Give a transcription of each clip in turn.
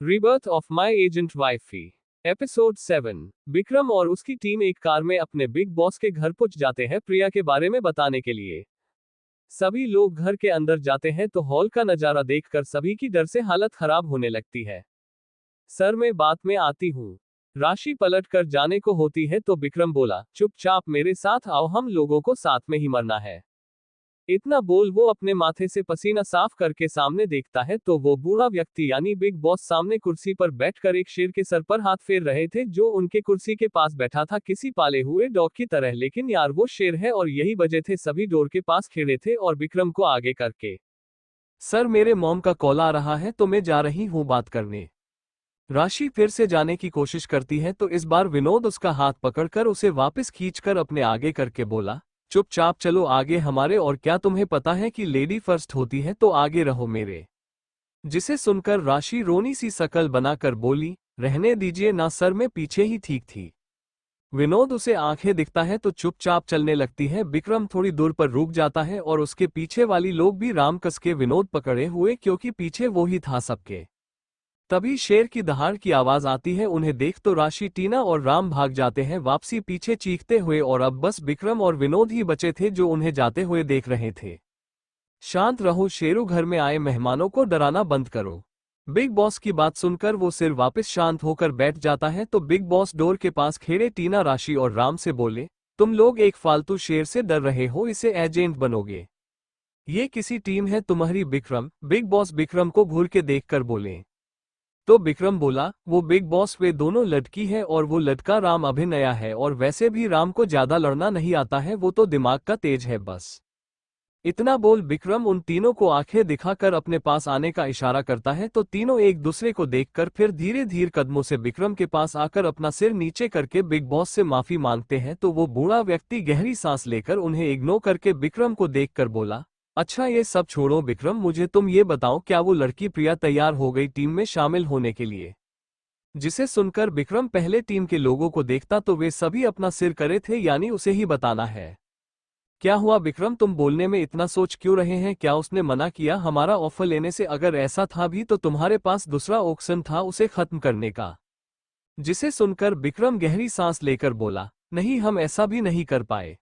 Rebirth of my agent wifey. Episode 7। Vikram और उसकी team एक कार में अपने बिग बॉस के घर पहुंच जाते हैं प्रिया के बारे में बताने के लिए। सभी लोग घर के अंदर जाते हैं तो हॉल का नजारा देखकर सभी की डर से हालत खराब होने लगती है। सर मैं बात में आती हूँ। राशि पलट कर जाने को होती है तो विक्रम बोला, चुपचाप मेरे साथ आओ, हम लोगों को साथ में ही मरना है। इतना बोल वो अपने माथे से पसीना साफ करके सामने देखता है तो वो बूढ़ा व्यक्ति यानी बिग बॉस सामने कुर्सी पर बैठकर एक शेर के सर पर हाथ फेर रहे थे जो उनके कुर्सी के पास बैठा था किसी पाले हुए डॉग की तरह, लेकिन यार वो शेर है और यही वजह थे सभी डोर के पास खड़े थे और विक्रम को आगे करके, सर मेरे मॉम का कॉल आ रहा है तो मैं जा रही हूँ बात करने। राशि फिर से जाने की कोशिश करती है तो इस बार विनोद उसका हाथ पकड़कर उसे वापस खींचकर अपने आगे करके बोला, चुपचाप चलो आगे हमारे, और क्या तुम्हें पता है कि लेडी फर्स्ट होती है तो आगे रहो मेरे। जिसे सुनकर राशि रोनी सी शकल बनाकर बोली, रहने दीजिए ना सर, मैं पीछे ही ठीक थी। विनोद उसे आंखें दिखता है तो चुपचाप चलने लगती है। विक्रम थोड़ी दूर पर रुक जाता है और उसके पीछे वाली लोग भी राम कस के विनोद पकड़े हुए क्योंकि पीछे वो ही था सबके। तभी शेर की दहाड़ की आवाज आती है, उन्हें देख तो राशि, टीना और राम भाग जाते हैं वापसी पीछे चीखते हुए और अब बस विक्रम और विनोद ही बचे थे जो उन्हें जाते हुए देख रहे थे। शांत रहो शेरू, घर में आए मेहमानों को डराना बंद करो। बिग बॉस की बात सुनकर वो सिर वापस शांत होकर बैठ जाता है तो बिग बॉस डोर के पास खड़े टीना, राशि और राम से बोले, तुम लोग एक फालतू शेर से डर रहे हो, इसे एजेंट बनोगे? ये किसी टीम है तुम्हारी विक्रम? बिग बॉस विक्रम को घूर के देखकर बोले। तो विक्रम बोला, वो बिग बॉस वे दोनों लड़की है और वो लड़का राम अभी नया है और वैसे भी राम को ज्यादा लड़ना नहीं आता है, वो तो दिमाग का तेज है बस। इतना बोल विक्रम उन तीनों को आंखें दिखाकर अपने पास आने का इशारा करता है तो तीनों एक दूसरे को देखकर फिर धीरे धीरे कदमों से विक्रम के पास आकर अपना सिर नीचे करके बिग बॉस से माफी मांगते हैं तो वो बूढ़ा व्यक्ति गहरी सांस लेकर उन्हें इग्नोर करके विक्रम को देखकर बोला, अच्छा ये सब छोड़ो विक्रम, मुझे तुम ये बताओ, क्या वो लड़की प्रिया तैयार हो गई टीम में शामिल होने के लिए? जिसे सुनकर विक्रम पहले टीम के लोगों को देखता तो वे सभी अपना सिर करे थे, यानी उसे ही बताना है। क्या हुआ विक्रम, तुम बोलने में इतना सोच क्यों रहे हैं? क्या उसने मना किया हमारा ऑफर लेने से? अगर ऐसा था भी तो तुम्हारे पास दूसरा ऑप्शन था उसे खत्म करने का। जिसे सुनकर विक्रम गहरी सांस लेकर बोला, नहीं हम ऐसा भी नहीं कर पाए।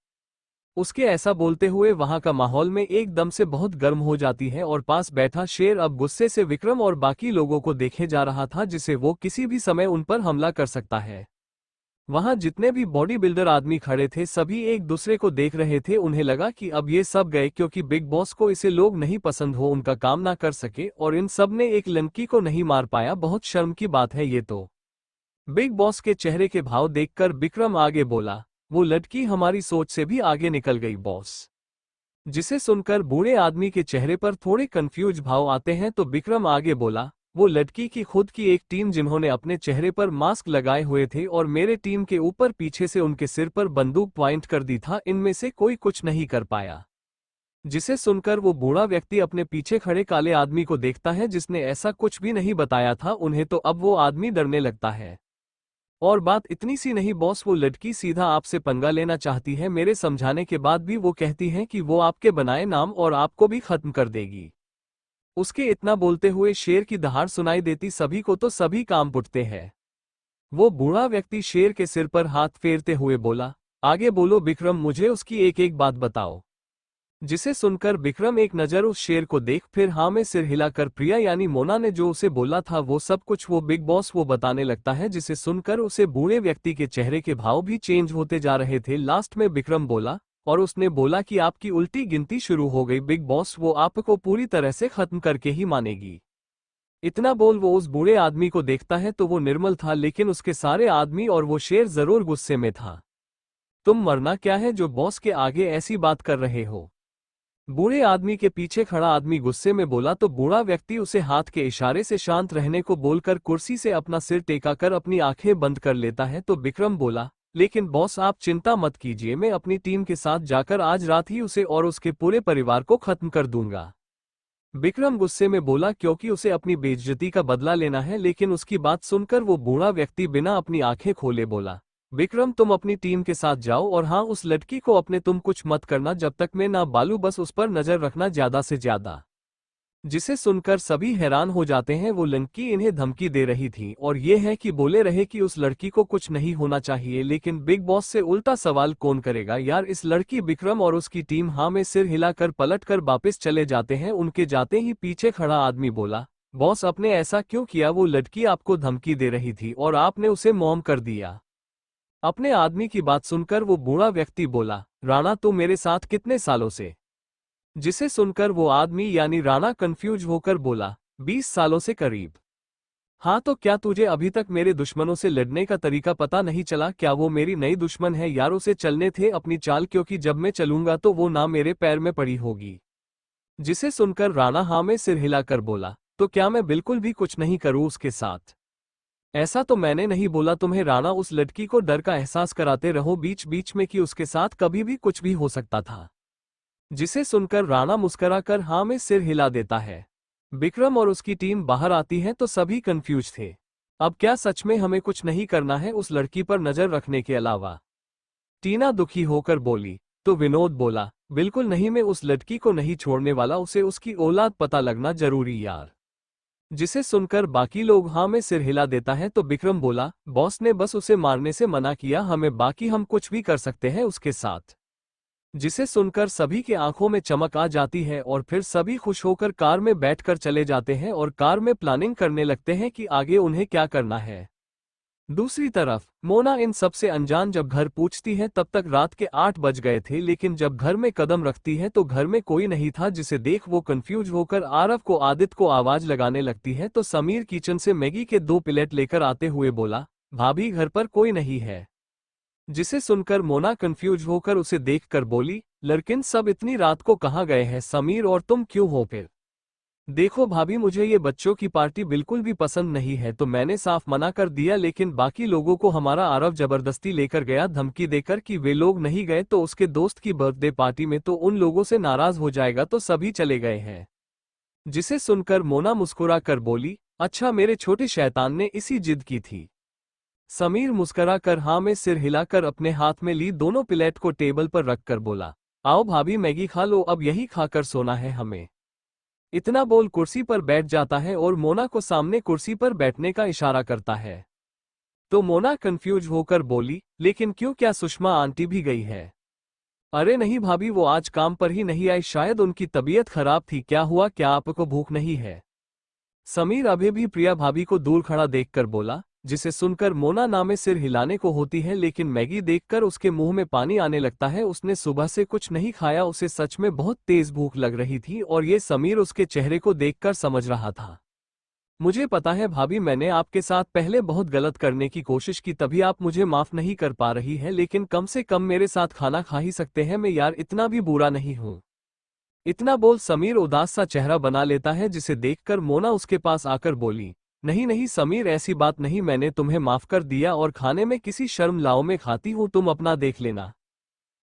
उसके ऐसा बोलते हुए वहां का माहौल में एकदम से बहुत गर्म हो जाती है और पास बैठा शेर अब गुस्से से विक्रम और बाकी लोगों को देखे जा रहा था जिसे वो किसी भी समय उन पर हमला कर सकता है। वहां जितने भी बॉडी बिल्डर आदमी खड़े थे सभी एक दूसरे को देख रहे थे, उन्हें लगा कि अब ये सब गए क्योंकि बिग बॉस को इसे लोग नहीं पसंद हो, उनका काम ना कर सके और इन सब ने एक लड़की को नहीं मार पाया, बहुत शर्म की बात है ये तो। बिग बॉस के चेहरे के भाव देखकर विक्रम आगे बोला, वो लड़की हमारी सोच से भी आगे निकल गई बॉस। जिसे सुनकर बूढ़े आदमी के चेहरे पर थोड़े कंफ्यूज भाव आते हैं तो विक्रम आगे बोला, वो लड़की की खुद की एक टीम जिन्होंने अपने चेहरे पर मास्क लगाए हुए थे और मेरे टीम के ऊपर पीछे से उनके सिर पर बंदूक पॉइंट कर दी था, इनमें से कोई कुछ नहीं कर पाया। जिसे सुनकर वो बूढ़ा व्यक्ति अपने पीछे खड़े काले आदमी को देखता है जिसने ऐसा कुछ भी नहीं बताया था उन्हें, तो अब वो आदमी डरने लगता है। और बात इतनी सी नहीं बॉस, वो लड़की सीधा आपसे पंगा लेना चाहती है, मेरे समझाने के बाद भी वो कहती है कि वो आपके बनाए नाम और आपको भी खत्म कर देगी। उसके इतना बोलते हुए शेर की दहाड़ सुनाई देती सभी को तो सभी काम उठते हैं। वो बूढ़ा व्यक्ति शेर के सिर पर हाथ फेरते हुए बोला, आगे बोलो विक्रम, मुझे उसकी एक एक बात बताओ। जिसे सुनकर विक्रम एक नजर उस शेर को देख फिर हाँ में सिर हिलाकर प्रिया यानी मोना ने जो उसे बोला था वो सब कुछ वो बिग बॉस वो बताने लगता है। जिसे सुनकर उसे बूढ़े व्यक्ति के चेहरे के भाव भी चेंज होते जा रहे थे। लास्ट में विक्रम बोला और उसने बोला कि आपकी उल्टी गिनती शुरू हो गई बिग बॉस, वो आपको पूरी तरह से खत्म करके ही मानेगी। इतना बोल वो उस बूढ़े आदमी को देखता है तो वो निर्मल था लेकिन उसके सारे आदमी और वो शेर जरूर गुस्से में था। तुम मरना क्या है जो बॉस के आगे ऐसी बात कर रहे हो? बूढ़े आदमी के पीछे खड़ा आदमी गुस्से में बोला तो बूढ़ा व्यक्ति उसे हाथ के इशारे से शांत रहने को बोलकर कुर्सी से अपना सिर टेकाकर अपनी आंखें बंद कर लेता है तो विक्रम बोला, लेकिन बॉस आप चिंता मत कीजिए, मैं अपनी टीम के साथ जाकर आज रात ही उसे और उसके पूरे परिवार को खत्म कर दूंगा। विक्रम गुस्से में बोला क्योंकि उसे अपनी बेइज्जती का बदला लेना है, लेकिन उसकी बात सुनकर वो बूढ़ा व्यक्ति बिना अपनी आंखें खोले बोला, विक्रम तुम अपनी टीम के साथ जाओ और हाँ उस लड़की को अपने तुम कुछ मत करना जब तक मैं ना बालू, बस उस पर नजर रखना ज्यादा से ज्यादा। जिसे सुनकर सभी हैरान हो जाते हैं। वो लड़की इन्हें धमकी दे रही थी और ये है कि बोले रहे कि उस लड़की को कुछ नहीं होना चाहिए, लेकिन बिग बॉस से उल्टा सवाल कौन करेगा यार। इस लड़की विक्रम और उसकी टीम हाँ में सिर हिलाकर पलट कर वापस चले जाते हैं। उनके जाते ही पीछे खड़ा आदमी बोला, बॉस आपने ऐसा क्यों किया? वो लड़की आपको धमकी दे रही थी और आपने उसे मौन कर दिया। अपने आदमी की बात सुनकर वो बूढ़ा व्यक्ति बोला, राणा तू मेरे साथ कितने सालों से? जिसे सुनकर वो आदमी यानी राणा कंफ्यूज होकर बोला, 20 सालों से करीब। हाँ तो क्या तुझे अभी तक मेरे दुश्मनों से लड़ने का तरीका पता नहीं चला क्या? वो मेरी नई दुश्मन है यार, उसे चलने थे अपनी चाल, क्योंकि जब मैं चलूंगा तो वो ना मेरे पैर में पड़ी होगी। जिसे सुनकर राणा हाँ में सिर हिलाकर बोला, तो क्या मैं बिल्कुल भी कुछ नहीं करूं उसके साथ? ऐसा तो मैंने नहीं बोला तुम्हें। राणा उस लड़की को डर का एहसास कराते रहो बीच बीच में कि उसके साथ कभी भी कुछ भी हो सकता था। जिसे सुनकर राणा मुस्कुराकर हाँ में सिर हिला देता है। विक्रम और उसकी टीम बाहर आती है तो सभी कंफ्यूज थे। अब क्या सच में हमें कुछ नहीं करना है उस लड़की पर नजर रखने के अलावा? टीना दुखी होकर बोली। तो विनोद बोला, बिल्कुल नहीं, मैं उस लड़की को नहीं छोड़ने वाला, उसे उसकी औलाद पता लगना जरूरी यार। जिसे सुनकर बाकी लोग हाँ में सिर हिला देता है तो विक्रम बोला, बॉस ने बस उसे मारने से मना किया हमें, बाकी हम कुछ भी कर सकते हैं उसके साथ। जिसे सुनकर सभी के आंखों में चमक आ जाती है और फिर सभी खुश होकर कार में बैठकर चले जाते हैं और कार में प्लानिंग करने लगते हैं कि आगे उन्हें क्या करना है। दूसरी तरफ मोना इन सबसे अनजान जब घर पहुंचती है तब तक रात के 8 बज गए थे, लेकिन जब घर में कदम रखती है तो घर में कोई नहीं था। जिसे देख वो कंफ्यूज होकर आरव को आदित्य को आवाज लगाने लगती है तो समीर किचन से मैगी के 2 प्लेट लेकर आते हुए बोला, भाभी घर पर कोई नहीं है। जिसे सुनकर मोना कंफ्यूज होकर उसे देखकर बोली, लड़किन सब इतनी रात को कहाँ गए हैं समीर, और तुम क्यों हो फिर? देखो भाभी मुझे ये बच्चों की पार्टी बिल्कुल भी पसंद नहीं है तो मैंने साफ मना कर दिया, लेकिन बाकी लोगों को हमारा आरव जबरदस्ती लेकर गया धमकी देकर कि वे लोग नहीं गए तो उसके दोस्त की बर्थडे पार्टी में तो उन लोगों से नाराज हो जाएगा, तो सभी चले गए हैं। जिसे सुनकर मोना मुस्कुरा कर बोली, अच्छा मेरे छोटे शैतान ने इसी जिद की थी। समीर मुस्कुरा कर हाँ में सिर हिलाकर अपने हाथ में ली दोनों प्लेट को टेबल पर रखकर बोला, आओ भाभी मैगी खा लो, अब यही खाकर सोना है हमें। इतना बोल कुर्सी पर बैठ जाता है और मोना को सामने कुर्सी पर बैठने का इशारा करता है। तो मोना कंफ्यूज होकर बोली, लेकिन क्यों, क्या सुषमा आंटी भी गई है? अरे नहीं भाभी, वो आज काम पर ही नहीं आई, शायद उनकी तबीयत खराब थी। क्या हुआ, क्या आपको भूख नहीं है? समीर अभी भी प्रिया भाभी को दूर खड़ा देखकर बोला। जिसे सुनकर मोना नामे सिर हिलाने को होती है, लेकिन मैगी देखकर उसके मुंह में पानी आने लगता है। उसने सुबह से कुछ नहीं खाया, उसे सच में बहुत तेज भूख लग रही थी और ये समीर उसके चेहरे को देखकर समझ रहा था। मुझे पता है भाभी, मैंने आपके साथ पहले बहुत गलत करने की कोशिश की, तभी आप मुझे माफ नहीं कर पा रही है, लेकिन कम से कम मेरे साथ खाना खा ही सकते हैं, मैं यार इतना भी बुरा नहीं हूँ। इतना बोल समीर उदास सा चेहरा बना लेता है, जिसे देखकर मोना उसके पास आकर बोली, नहीं नहीं समीर ऐसी बात नहीं, मैंने तुम्हें माफ कर दिया और खाने में किसी शर्म लाओ में खाती हूँ, तुम अपना देख लेना।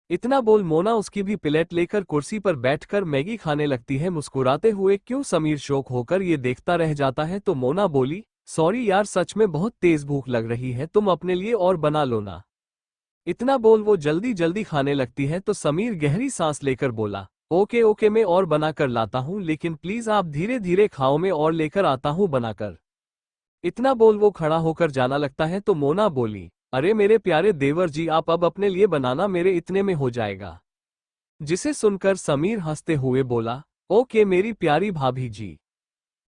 इतना बोल मोना उसकी भी प्लेट लेकर कुर्सी पर बैठकर मैगी खाने लगती है मुस्कुराते हुए। क्यों समीर शौक होकर ये देखता रह जाता है तो मोना बोली, सॉरी यार सच में बहुत तेज भूख लग रही है, तुम अपने लिए और बना लो ना। इतना बोल वो जल्दी जल्दी खाने लगती है तो समीर गहरी सांस लेकर बोला, ओके ओके मैं और बना कर लाता हूँ, लेकिन प्लीज आप धीरे धीरे खाओ, मैं और लेकर आता हूँ बनाकर। इतना बोल वो खड़ा होकर जाना लगता है तो मोना बोली, अरे मेरे प्यारे देवर जी आप अब अपने लिए बनाना, मेरे इतने में हो जाएगा। जिसे सुनकर समीर हंसते हुए बोला, ओके मेरी प्यारी भाभी जी।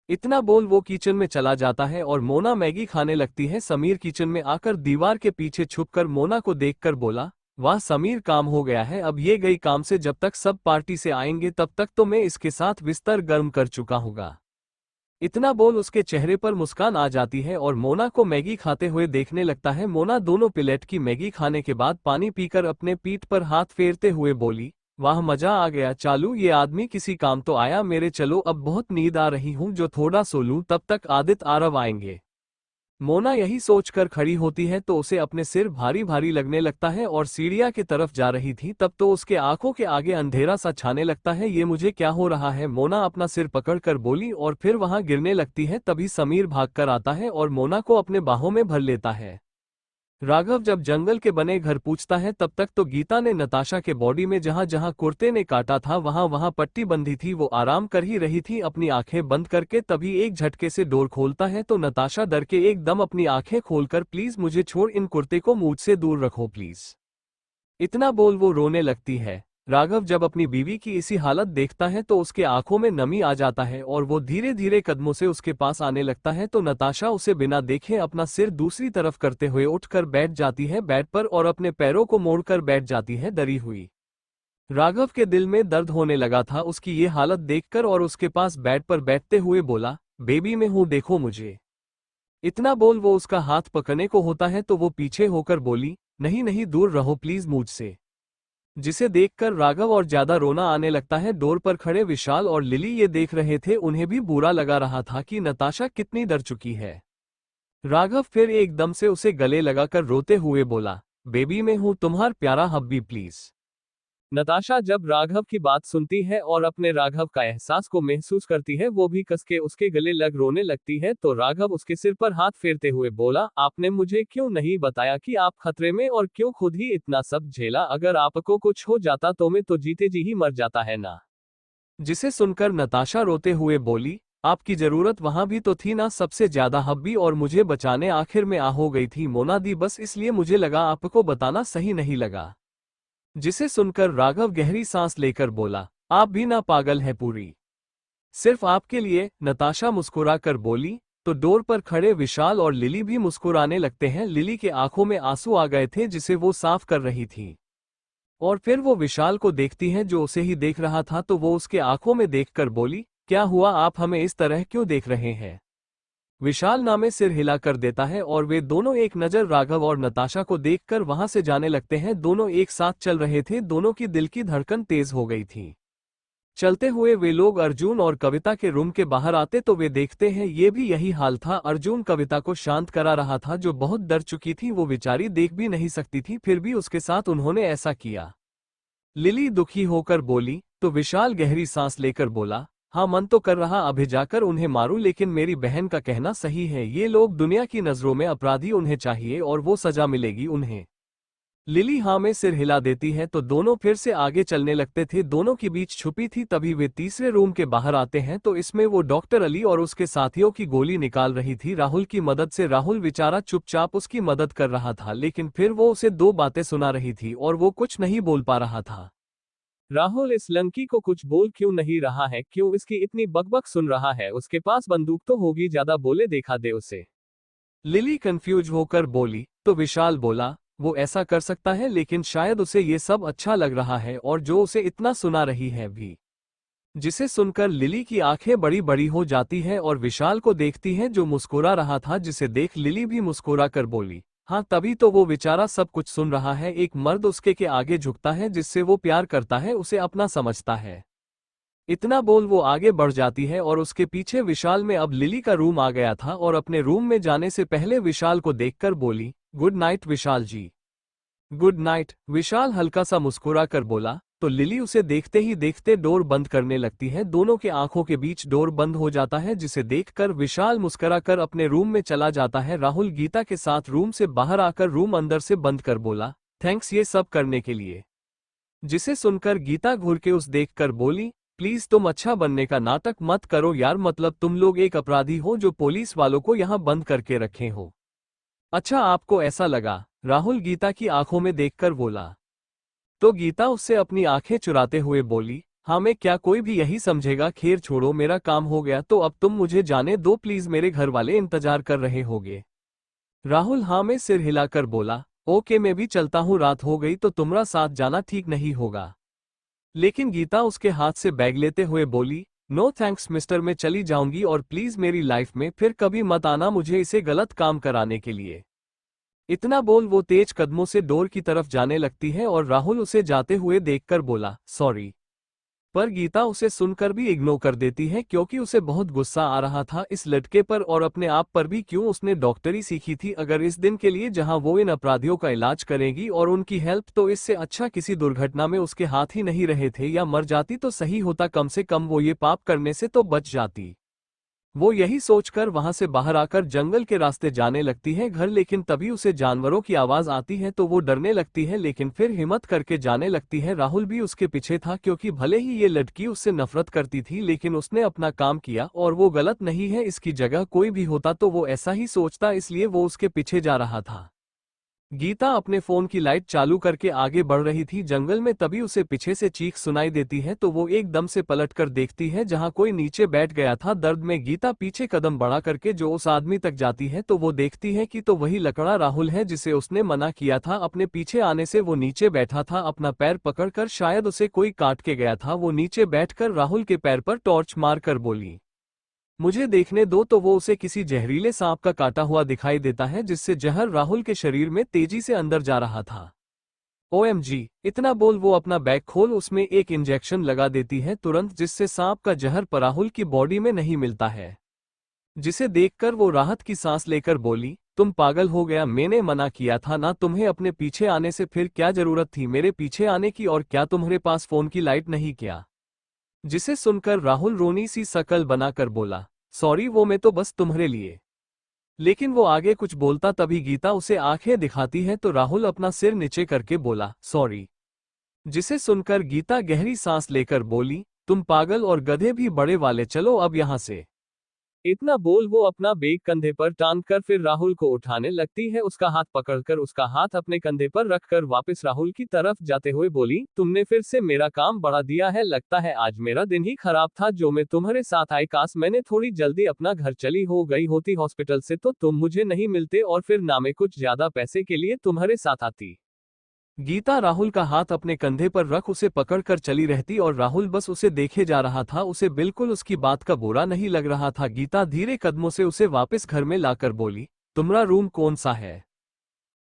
इतना बोल वो किचन में चला जाता है और मोना मैगी खाने लगती है। समीर किचन में आकर दीवार के पीछे छुपकर मोना को देखकर बोला, वाह समीर काम हो गया है, अब ये गई काम से, जब तक सब पार्टी से आएंगे तब तक तो मैं इसके साथ बिस्तर गर्म कर चुका हूँगा। इतना बोल उसके चेहरे पर मुस्कान आ जाती है और मोना को मैगी खाते हुए देखने लगता है। मोना दोनों प्लेट की मैगी खाने के बाद पानी पीकर अपने पीठ पर हाथ फेरते हुए बोली, वाह मजा आ गया, चालू ये आदमी किसी काम तो आया मेरे, चलो अब बहुत नींद आ रही हूँ, जो थोड़ा सो लूं, तब तक आदित्य आरव आएंगे। मोना यही सोचकर खड़ी होती है तो उसे अपने सिर भारी भारी लगने लगता है और सीढ़ियां की तरफ जा रही थी तब तो उसके आंखों के आगे अंधेरा सा छाने लगता है। ये मुझे क्या हो रहा है, मोना अपना सिर पकड़कर बोली और फिर वहां गिरने लगती है। तभी समीर भागकर आता है और मोना को अपने बाहों में भर लेता है। राघव जब जंगल के बने घर पूछता है तब तक तो गीता ने नताशा के बॉडी में जहां जहां कुर्ते ने काटा था वहां वहां पट्टी बंधी थी। वो आराम कर ही रही थी अपनी आंखें बंद करके, तभी एक झटके से डोर खोलता है तो नताशा डर के एकदम अपनी आंखें खोलकर, प्लीज मुझे छोड़, इन कुर्ते को मुझसे दूर रखो प्लीज, इतना बोल वो रोने लगती है। राघव जब अपनी बीवी की इसी हालत देखता है तो उसके आंखों में नमी आ जाता है और वो धीरे धीरे कदमों से उसके पास आने लगता है तो नताशा उसे बिना देखे अपना सिर दूसरी तरफ करते हुए उठकर बैठ जाती है बेड पर और अपने पैरों को मोड़कर बैठ जाती है डरी हुई। राघव के दिल में दर्द होने लगा था उसकी ये हालत देखकर और उसके पास बेड पर बैठते हुए बोला, बेबी मैं हूं, देखो मुझे। इतना बोल वो उसका हाथ पकड़ने को होता है तो वो पीछे होकर बोली, नहीं नहीं, दूर रहो प्लीज मुझसे। जिसे देखकर राघव और ज्यादा रोना आने लगता है। डोर पर खड़े विशाल और लिली ये देख रहे थे, उन्हें भी बुरा लगा रहा था कि नताशा कितनी डर चुकी है। राघव फिर एकदम से उसे गले लगाकर रोते हुए बोला, बेबी मैं हूं तुम्हार प्यारा हब्बी प्लीज। नताशा जब राघव की बात सुनती है और अपने राघव का एहसास को महसूस करती है, वो भी कस के उसके गले लग रोने लगती है तो राघव उसके सिर पर हाथ फेरते हुए बोला, आपने मुझे क्यों नहीं बताया कि आप खतरे में और क्यों खुद ही इतना सब झेला, अगर आपको कुछ हो जाता तो मैं तो जीते जी ही मर जाता है ना। जिसे सुनकर नताशा रोते हुए बोली, आपकी जरूरत वहां भी तो थी ना, सबसे ज्यादा हब्बी, और मुझे बचाने आखिर में आ हो गई थी मोनादी, बस इसलिए मुझे लगा आपको बताना सही नहीं लगा। जिसे सुनकर राघव गहरी सांस लेकर बोला, आप भी ना पागल है पूरी, सिर्फ आपके लिए। नताशा मुस्कुरा कर बोली तो डोर पर खड़े विशाल और लिली भी मुस्कुराने लगते हैं। लिली के आंखों में आंसू आ गए थे जिसे वो साफ कर रही थी और फिर वो विशाल को देखती है जो उसे ही देख रहा था तो वो उसके आंखों में देखकर बोली, क्या हुआ, आप हमें इस तरह क्यों देख रहे हैं। विशाल नामे सिर हिलाकर देता है और वे दोनों एक नजर राघव और नताशा को देखकर वहां से जाने लगते हैं। दोनों एक साथ चल रहे थे, दोनों की दिल की धड़कन तेज हो गई थी। चलते हुए वे लोग अर्जुन और कविता के रूम के बाहर आते तो वे देखते हैं ये भी यही हाल था। अर्जुन कविता को शांत करा रहा था जो बहुत डर चुकी थी, वो बेचारी देख भी नहीं सकती थी, फिर भी उसके साथ उन्होंने ऐसा किया। लिली दुखी होकर बोली तो विशाल गहरी सांस लेकर बोला, हाँ मन तो कर रहा अभी जाकर उन्हें मारूं, लेकिन मेरी बहन का कहना सही है, ये लोग दुनिया की नजरों में अपराधी, उन्हें चाहिए और वो सजा मिलेगी उन्हें। लिली हाँ में सिर हिला देती है तो दोनों फिर से आगे चलने लगते थे। दोनों के बीच छुपी थी, तभी वे तीसरे रूम के बाहर आते हैं तो इसमें वो डॉक्टर अली और उसके साथियों की गोली निकाल रही थी राहुल की मदद से। राहुल बेचारा चुपचाप उसकी मदद कर रहा था, लेकिन फिर वो उसे दो बातें सुना रही थी और वो कुछ नहीं बोल पा रहा था। राहुल इस लड़की को कुछ बोल क्यों नहीं रहा है, क्यों इसकी इतनी बकबक सुन रहा है, उसके पास बंदूक तो होगी, ज्यादा बोले देखा दे उसे। लिली कंफ्यूज होकर बोली तो विशाल बोला, वो ऐसा कर सकता है लेकिन शायद उसे ये सब अच्छा लग रहा है और जो उसे इतना सुना रही है भी। जिसे सुनकर लिली की आंखें बड़ी बड़ी हो जाती है और विशाल को देखती है जो मुस्कुरा रहा था, जिसे देख लिली भी मुस्कुरा कर बोली, हाँ तभी तो वो बेचारा सब कुछ सुन रहा है। एक मर्द उसके के आगे झुकता है जिससे वो प्यार करता है, उसे अपना समझता है। इतना बोल वो आगे बढ़ जाती है और उसके पीछे विशाल में अब लिली का रूम आ गया था और अपने रूम में जाने से पहले विशाल को देखकर बोली, गुड नाइट विशाल जी। गुड नाइट, विशाल हल्का सा मुस्कुरा कर बोला तो लिली उसे देखते ही देखते डोर बंद करने लगती है। दोनों के आंखों के बीच डोर बंद हो जाता है, जिसे देखकर विशाल मुस्कुरा कर अपने रूम में चला जाता है। राहुल गीता के साथ रूम से बाहर आकर रूम अंदर से बंद कर बोला, थैंक्स ये सब करने के लिए। जिसे सुनकर गीता घूर के उस देखकर बोली, प्लीज तुम अच्छा बनने का नाटक मत करो यार, मतलब तुम लोग एक अपराधी हो जो पुलिस वालों को यहाँ बंद करके रखे हो। अच्छा आपको ऐसा लगा, राहुल गीता की आंखों में देखकर बोला। तो गीता उससे अपनी आंखें चुराते हुए बोली, हाँ मैं क्या, कोई भी यही समझेगा, खैर छोड़ो, मेरा काम हो गया तो अब तुम मुझे जाने दो प्लीज, मेरे घर वाले इंतजार कर रहे होंगे। राहुल हाँ में सिर हिलाकर बोला, ओके मैं भी चलता हूँ, रात हो गई तो तुम्हारा साथ जाना ठीक नहीं होगा। लेकिन गीता उसके हाथ से बैग लेते हुए बोली, नो थैंक्स मिस्टर, मैं चली जाऊंगी और प्लीज मेरी लाइफ में फिर कभी मत आना मुझे इसे गलत काम कराने के लिए। इतना बोल वो तेज कदमों से डोर की तरफ जाने लगती है और राहुल उसे जाते हुए देखकर बोला, सॉरी। पर गीता उसे सुनकर भी इग्नोर कर देती है क्योंकि उसे बहुत गुस्सा आ रहा था इस लड़के पर और अपने आप पर भी। क्यों उसने डॉक्टरी सीखी थी अगर इस दिन के लिए जहां वो इन अपराधियों का इलाज करेगी और उनकी हेल्प, तो इससे अच्छा किसी दुर्घटना में उसके हाथ ही नहीं रहे थे, या मर जाती तो सही होता, कम से कम वो ये पाप करने से तो बच जाती। वो यही सोचकर वहां से बाहर आकर जंगल के रास्ते जाने लगती है घर, लेकिन तभी उसे जानवरों की आवाज आती है तो वो डरने लगती है, लेकिन फिर हिम्मत करके जाने लगती है। राहुल भी उसके पीछे था, क्योंकि भले ही ये लड़की उससे नफरत करती थी लेकिन उसने अपना काम किया और वो गलत नहीं है। इसकी जगह कोई भी होता तो वो ऐसा ही सोचता, इसलिए वो उसके पीछे जा रहा था। गीता अपने फोन की लाइट चालू करके आगे बढ़ रही थी जंगल में, तभी उसे पीछे से चीख सुनाई देती है तो वो एकदम से पलटकर देखती है जहां कोई नीचे बैठ गया था दर्द में। गीता पीछे कदम बढ़ा करके जो उस आदमी तक जाती है तो वो देखती है कि तो वही लकड़ा राहुल है जिसे उसने मना किया था अपने पीछे आने से। वो नीचे बैठा था अपना पैर पकड़कर, शायद उसे कोई काट के गया था। वो नीचे बैठकर राहुल के पैर पर टॉर्च मारकर बोली, मुझे देखने दो। तो वो उसे किसी जहरीले सांप का काटा हुआ दिखाई देता है, जिससे जहर राहुल के शरीर में तेजी से अंदर जा रहा था। ओएमजी, इतना बोल वो अपना बैग खोल उसमें एक इंजेक्शन लगा देती है तुरंत, जिससे सांप का जहर राहुल की बॉडी में नहीं मिलता है। जिसे देखकर वो राहत की सांस लेकर बोली, तुम पागल हो गया, मैंने मना किया था ना तुम्हें अपने पीछे आने से, फिर क्या जरूरत थी मेरे पीछे आने की, और क्या तुम्हारे पास फोन की लाइट नहीं क्या? जिसे सुनकर राहुल रोनी सी शकल बनाकर बोला, सॉरी वो मैं तो बस तुम्हारे लिए। लेकिन वो आगे कुछ बोलता तभी गीता उसे आंखें दिखाती है तो राहुल अपना सिर नीचे करके बोला, सॉरी। जिसे सुनकर गीता गहरी सांस लेकर बोली, तुम पागल और गधे भी बड़े वाले, चलो अब यहां से। इतना बोल वो अपना बैग कंधे पर टांग कर फिर राहुल को उठाने लगती है। उसका हाथ पकड़कर उसका हाथ अपने कंधे पर रखकर वापस राहुल की तरफ जाते हुए बोली, तुमने फिर से मेरा काम बढ़ा दिया है, लगता है आज मेरा दिन ही खराब था जो मैं तुम्हारे साथ आई। काश मैंने थोड़ी जल्दी अपना घर चली हो गई होती हॉस्पिटल से तो तुम मुझे नहीं मिलते और फिर ना मैं कुछ ज्यादा पैसे के लिए तुम्हारे साथ आती। गीता राहुल का हाथ अपने कंधे पर रख उसे पकड़कर चली रहती और राहुल बस उसे देखे जा रहा था। उसे बिल्कुल उसकी बात का बुरा नहीं लग रहा था। गीता धीरे कदमों से उसे वापस घर में लाकर बोली, तुम्हारा रूम कौन सा है?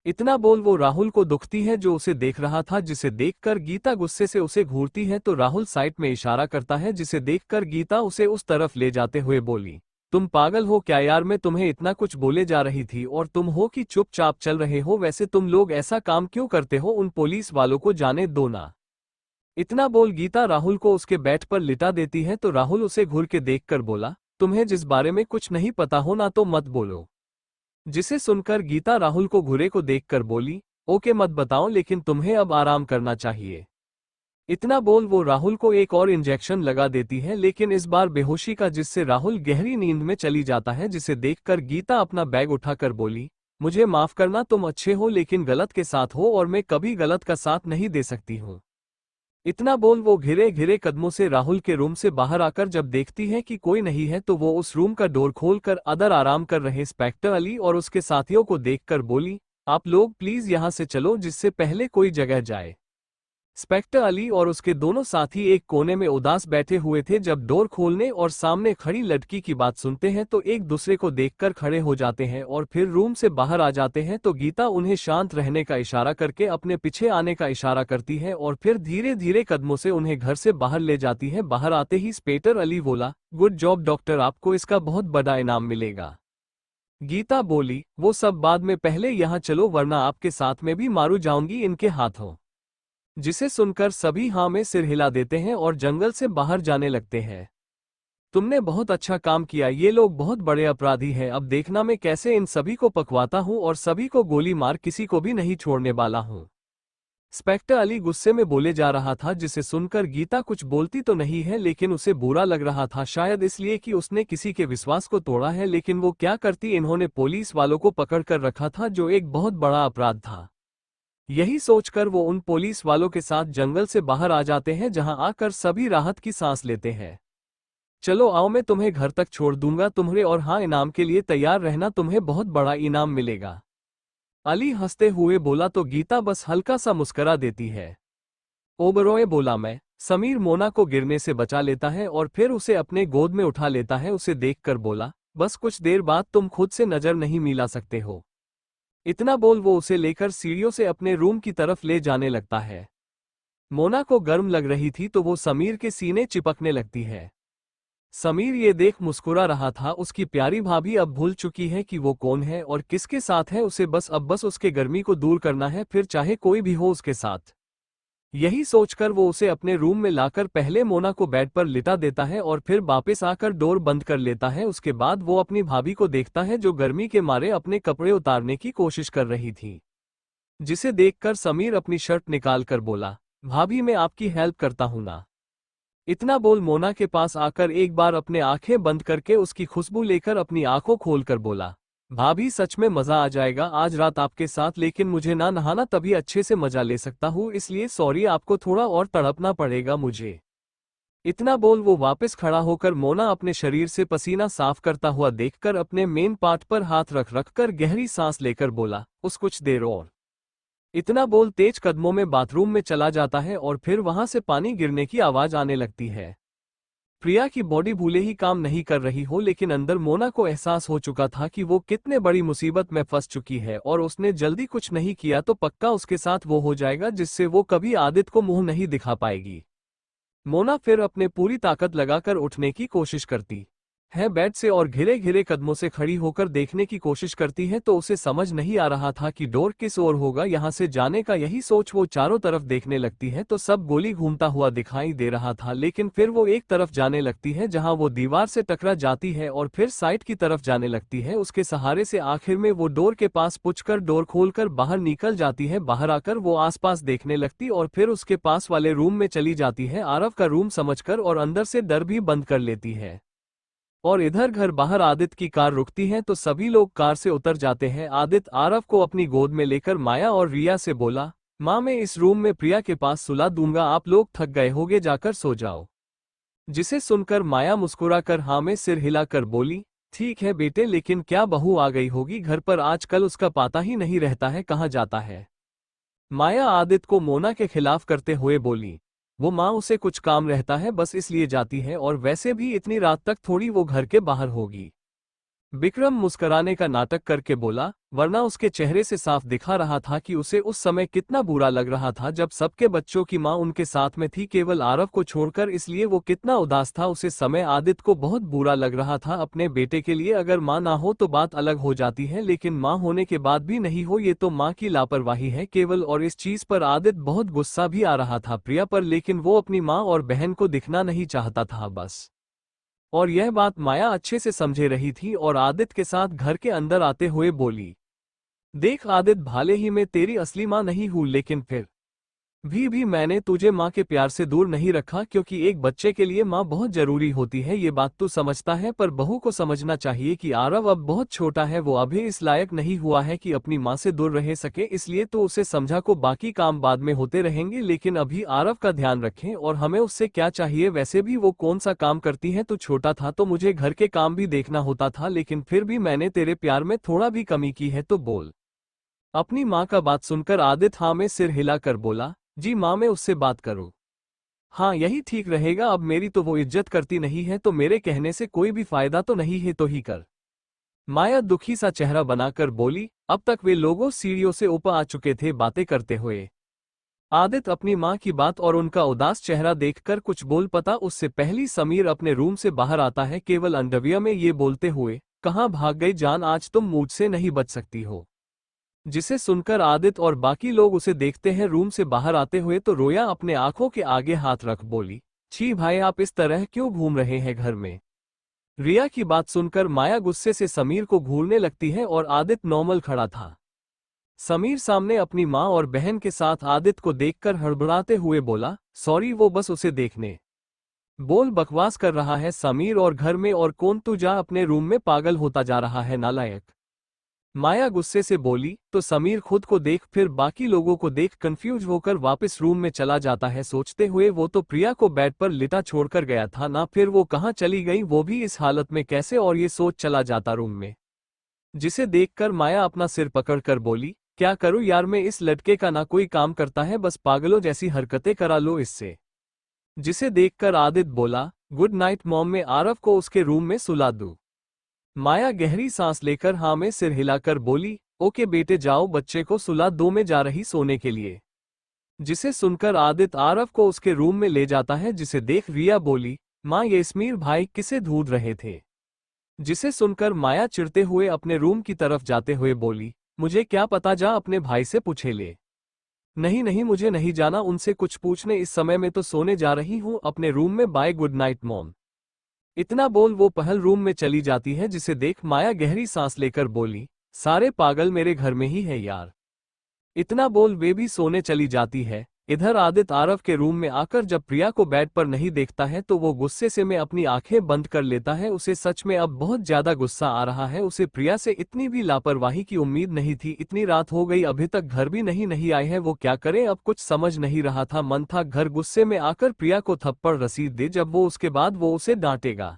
इतना बोल वो राहुल को दुखती है जो उसे देख रहा था, जिसे देखकर गीता गुस्से से उसे घूरती है तो राहुल साइड में इशारा करता है, जिसे देखकर गीता उसे उस तरफ ले जाते हुए बोली, तुम पागल हो क्या यार, मैं तुम्हें इतना कुछ बोले जा रही थी और तुम हो कि चुपचाप चल रहे हो? वैसे तुम लोग ऐसा काम क्यों करते हो? उन पुलिस वालों को जाने दो ना। इतना बोल गीता राहुल को उसके बेड पर लिटा देती है तो राहुल उसे घूर के देखकर बोला, तुम्हें जिस बारे में कुछ नहीं पता हो ना तो मत बोलो। जिसे सुनकर गीता राहुल को घूरे को देखकर बोली, ओके मत बताओ, लेकिन तुम्हें अब आराम करना चाहिए। इतना बोल वो राहुल को एक और इंजेक्शन लगा देती है, लेकिन इस बार बेहोशी का, जिससे राहुल गहरी नींद में चली जाता है। जिसे देखकर गीता अपना बैग उठाकर बोली, मुझे माफ करना, तुम अच्छे हो लेकिन गलत के साथ हो और मैं कभी गलत का साथ नहीं दे सकती हूँ। इतना बोल वो घिरे घिरे कदमों से राहुल के रूम से बाहर आकर जब देखती है कि कोई नहीं है तो वो उस रूम का डोर खोलकर अंदर आराम कर रहे इंस्पेक्टर अली और उसके साथियों को देखकर बोली, आप लोग प्लीज यहां से चलो जिससे पहले कोई जगह जाए। इंस्पेक्टर अली और उसके दोनों साथी एक कोने में उदास बैठे हुए थे। जब डोर खोलने और सामने खड़ी लड़की की बात सुनते हैं तो एक दूसरे को देखकर खड़े हो जाते हैं और फिर रूम से बाहर आ जाते हैं। तो गीता उन्हें शांत रहने का इशारा करके अपने पीछे आने का इशारा करती है और फिर धीरे धीरे कदमों से उन्हें घर से बाहर ले जाती है। बाहर आते ही इंस्पेक्टर अली बोला, गुड जॉब डॉक्टर, आपको इसका बहुत बड़ा इनाम मिलेगा। गीता बोली, वो सब बाद में, पहले यहाँ चलो वरना आपके साथ में भी मारू जाऊंगी इनके हाथों। जिसे सुनकर सभी हाँ में सिर हिला देते हैं और जंगल से बाहर जाने लगते हैं। तुमने बहुत अच्छा काम किया, ये लोग बहुत बड़े अपराधी हैं, अब देखना मैं कैसे इन सभी को पकवाता हूँ और सभी को गोली मार किसी को भी नहीं छोड़ने वाला हूँ। इंस्पेक्टर अली गुस्से में बोले जा रहा था, जिसे सुनकर गीता कुछ बोलती तो नहीं है लेकिन उसे बुरा लग रहा था, शायद इसलिए कि उसने किसी के विश्वास को तोड़ा है। लेकिन वो क्या करती, इन्होंने पुलिस वालों को पकड़ कर रखा था जो एक बहुत बड़ा अपराध था। यही सोचकर वो उन पुलिस वालों के साथ जंगल से बाहर आ जाते हैं, जहां आकर सभी राहत की सांस लेते हैं। चलो आओ, मैं तुम्हें घर तक छोड़ दूंगा तुम्हारे, और हाँ इनाम के लिए तैयार रहना, तुम्हें बहुत बड़ा इनाम मिलेगा। अली हंसते हुए बोला तो गीता बस हल्का सा मुस्कुरा देती है। ओबरॉय बोला, मैं। समीर मोना को गिरने से बचा लेता है और फिर उसे अपने गोद में उठा लेता है। उसे देखकर बोला, बस कुछ देर बाद तुम खुद से नजर नहीं मिला सकते हो। इतना बोल वो उसे लेकर सीढ़ियों से अपने रूम की तरफ ले जाने लगता है। मोना को गर्म लग रही थी तो वो समीर के सीने चिपकने लगती है। समीर ये देख मुस्कुरा रहा था, उसकी प्यारी भाभी अब भूल चुकी है कि वो कौन है और किसके साथ है। उसे बस अब उसके गर्मी को दूर करना है, फिर चाहे कोई भी हो उसके साथ। यही सोचकर वो उसे अपने रूम में लाकर पहले मोना को बेड पर लिटा देता है और फिर वापस आकर डोर बंद कर लेता है। उसके बाद वो अपनी भाभी को देखता है जो गर्मी के मारे अपने कपड़े उतारने की कोशिश कर रही थी, जिसे देखकर समीर अपनी शर्ट निकालकर बोला, भाभी मैं आपकी हेल्प करता हूं ना। इतना बोल मोना के पास आकर एक बार अपने आंखें बंद करके उसकी खुशबू लेकर अपनी आंखों खोलकर बोला, भाभी सच में मजा आ जाएगा आज रात आपके साथ, लेकिन मुझे ना नहाना तभी अच्छे से मजा ले सकता हूँ, इसलिए सॉरी आपको थोड़ा और तड़पना पड़ेगा मुझे। इतना बोल वो वापस खड़ा होकर मोना अपने शरीर से पसीना साफ करता हुआ देखकर अपने मेन पार्ट पर हाथ रख रख कर गहरी सांस लेकर बोला, उस कुछ देर और। इतना बोल तेज कदमों में बाथरूम में चला जाता है और फिर वहां से पानी गिरने की आवाज आने लगती है। प्रिया की बॉडी भूले ही काम नहीं कर रही हो, लेकिन अंदर मोना को एहसास हो चुका था कि वो कितने बड़ी मुसीबत में फंस चुकी है और उसने जल्दी कुछ नहीं किया तो पक्का उसके साथ वो हो जाएगा जिससे वो कभी आदित्य को मुंह नहीं दिखा पाएगी। मोना फिर अपने पूरी ताकत लगाकर उठने की कोशिश करती है बेड से और घिरे घिरे कदमों से खड़ी होकर देखने की कोशिश करती है, तो उसे समझ नहीं आ रहा था कि डोर किस ओर होगा यहां से जाने का। यही सोच वो चारों तरफ देखने लगती है तो सब गोली घूमता हुआ दिखाई दे रहा था, लेकिन फिर वो एक तरफ जाने लगती है जहां वो दीवार से टकरा जाती है और फिर साइड की तरफ जाने लगती है। उसके सहारे से आखिर में वो डोर के पास पुछकर डोर खोलकर बाहर निकल जाती है। बाहर आकर वो आसपास देखने लगती और फिर उसके पास वाले रूम में चली जाती है, आरव का रूम समझकर, और अंदर से डर भी बंद कर लेती है। और इधर घर बाहर आदित्य की कार रुकती है तो सभी लोग कार से उतर जाते हैं। आदित्य आरव को अपनी गोद में लेकर माया और रिया से बोला, माँ मैं इस रूम में प्रिया के पास सुला दूंगा, आप लोग थक गए होगे जाकर सो जाओ। जिसे सुनकर माया मुस्कुराकर हाँ में सिर हिलाकर बोली, ठीक है बेटे, लेकिन क्या बहू आ गई होगी घर पर, आजकल उसका पता ही नहीं रहता है कहाँ जाता है। माया आदित्य को मोना के खिलाफ करते हुए बोली, वो माँ उसे कुछ काम रहता है बस इसलिए जाती है, और वैसे भी इतनी रात तक थोड़ी वो घर के बाहर होगी। विक्रम मुस्कुराने का नाटक करके बोला, वरना उसके चेहरे से साफ दिखा रहा था कि उसे उस समय कितना बुरा लग रहा था जब सबके बच्चों की माँ उनके साथ में थी केवल आरव को छोड़कर, इसलिए वो कितना उदास था उसे समय। आदित्य को बहुत बुरा लग रहा था अपने बेटे के लिए, अगर माँ ना हो तो बात अलग हो जाती है, लेकिन माँ होने के बाद भी नहीं हो ये तो माँ की लापरवाही है केवल। और इस चीज पर आदित्य बहुत गुस्सा भी आ रहा था प्रिया पर, लेकिन वो अपनी माँ और बहन को दिखना नहीं चाहता था बस। और यह बात माया अच्छे से समझे रही थी और आदित्य के साथ घर के अंदर आते हुए बोली, देख आदित्य, भाले ही मैं तेरी असली माँ नहीं हूँ, लेकिन फिर भी मैंने तुझे माँ के प्यार से दूर नहीं रखा, क्योंकि एक बच्चे के लिए माँ बहुत जरूरी होती है, ये बात तू समझता है, पर बहू को समझना चाहिए कि आरव अब बहुत छोटा है, वो अभी इस लायक नहीं हुआ है कि अपनी माँ से दूर रह सके, इसलिए तो उसे समझा को बाकी काम बाद में होते रहेंगे, लेकिन अभी आरव का ध्यान रखें। और हमें उससे क्या चाहिए, वैसे भी वो कौन सा काम करती है, तू छोटा था तो मुझे घर के काम भी देखना होता था, लेकिन फिर भी मैंने तेरे प्यार में थोड़ा भी कमी की है तो बोल। अपनी माँ का बात सुनकर आदित्य हाँ में सिर हिलाकर बोला, जी माँ मैं उससे बात करूँ, हाँ यही ठीक रहेगा, अब मेरी तो वो इज्जत करती नहीं है तो मेरे कहने से कोई भी फायदा तो नहीं है, तो ही कर। माया दुखी सा चेहरा बनाकर बोली। अब तक वे लोगों सीढ़ियों से ऊपर आ चुके थे बातें करते हुए। आदित्य अपनी माँ की बात और उनका उदास चेहरा देखकर कुछ बोल पता उससे पहली समीर अपने रूम से बाहर आता है केवल अंडरवियर में, ये बोलते हुए, कहाँ भाग गई जान, आज तुम मुझसे नहीं बच सकती हो। जिसे सुनकर आदित्य और बाकी लोग उसे देखते हैं रूम से बाहर आते हुए तो रोया अपने आंखों के आगे हाथ रख बोली, छी भाई आप इस तरह क्यों घूम रहे हैं घर में। रिया की बात सुनकर माया गुस्से से समीर को घूरने लगती है और आदित्य नॉर्मल खड़ा था। समीर सामने अपनी माँ और बहन के साथ आदित्य को देखकर हड़बड़ाते हुए बोला, सॉरी वो बस उसे देखने बोल बकवास कर रहा है समीर, और घर में और कौन, तू जा अपने रूम में, पागल होता जा रहा है नालायक। माया गुस्से से बोली तो समीर खुद को देख फिर बाकी लोगों को देख कंफ्यूज होकर वापस रूम में चला जाता है, सोचते हुए वो तो प्रिया को बेड पर लिटा छोड़कर गया था ना, फिर वो कहाँ चली गई, वो भी इस हालत में कैसे, और ये सोच चला जाता रूम में। जिसे देखकर माया अपना सिर पकड़कर बोली, क्या करूं यार मैं, इस लड़के का ना कोई काम करता है, बस पागलों जैसी हरकतें करा लो इससे। जिसे देखकर आदित्य बोला, गुड नाइट मॉम, मैं आरव को उसके रूम में सुला दूं। माया गहरी सांस लेकर हाँ में सिर हिलाकर बोली, ओके बेटे जाओ, बच्चे को सुला दो, मैं जा रही सोने के लिए। जिसे सुनकर आदित्य आरव को उसके रूम में ले जाता है, जिसे देख रिया बोली, माँ ये इस्मीर भाई किसे ढूंढ रहे थे। जिसे सुनकर माया चिढ़ते हुए अपने रूम की तरफ जाते हुए बोली, मुझे क्या पता, जा अपने भाई से पूछे ले। नहीं नहीं, मुझे नहीं जाना उनसे कुछ पूछने, इस समय में तो सोने जा रही हूँ अपने रूम में, बाय गुड नाइट मॉम। इतना बोल वो पहल रूम में चली जाती है, जिसे देख माया गहरी सांस लेकर बोली, सारे पागल मेरे घर में ही है यार। इतना बोल वे भी सोने चली जाती है। इधर आदित्य आरव के रूम में आकर जब प्रिया को बेड पर नहीं देखता है तो वो गुस्से से में अपनी आंखें बंद कर लेता है। उसे सच में अब बहुत ज्यादा गुस्सा आ रहा है। उसे प्रिया से इतनी भी लापरवाही की उम्मीद नहीं थी। इतनी रात हो गई अभी तक घर भी नहीं आए हैं, वो क्या करे अब कुछ समझ नहीं रहा था। मन था घर गुस्से में आकर प्रिया को थप्पड़ रसीद दे, जब वो उसके बाद वो उसे डांटेगा।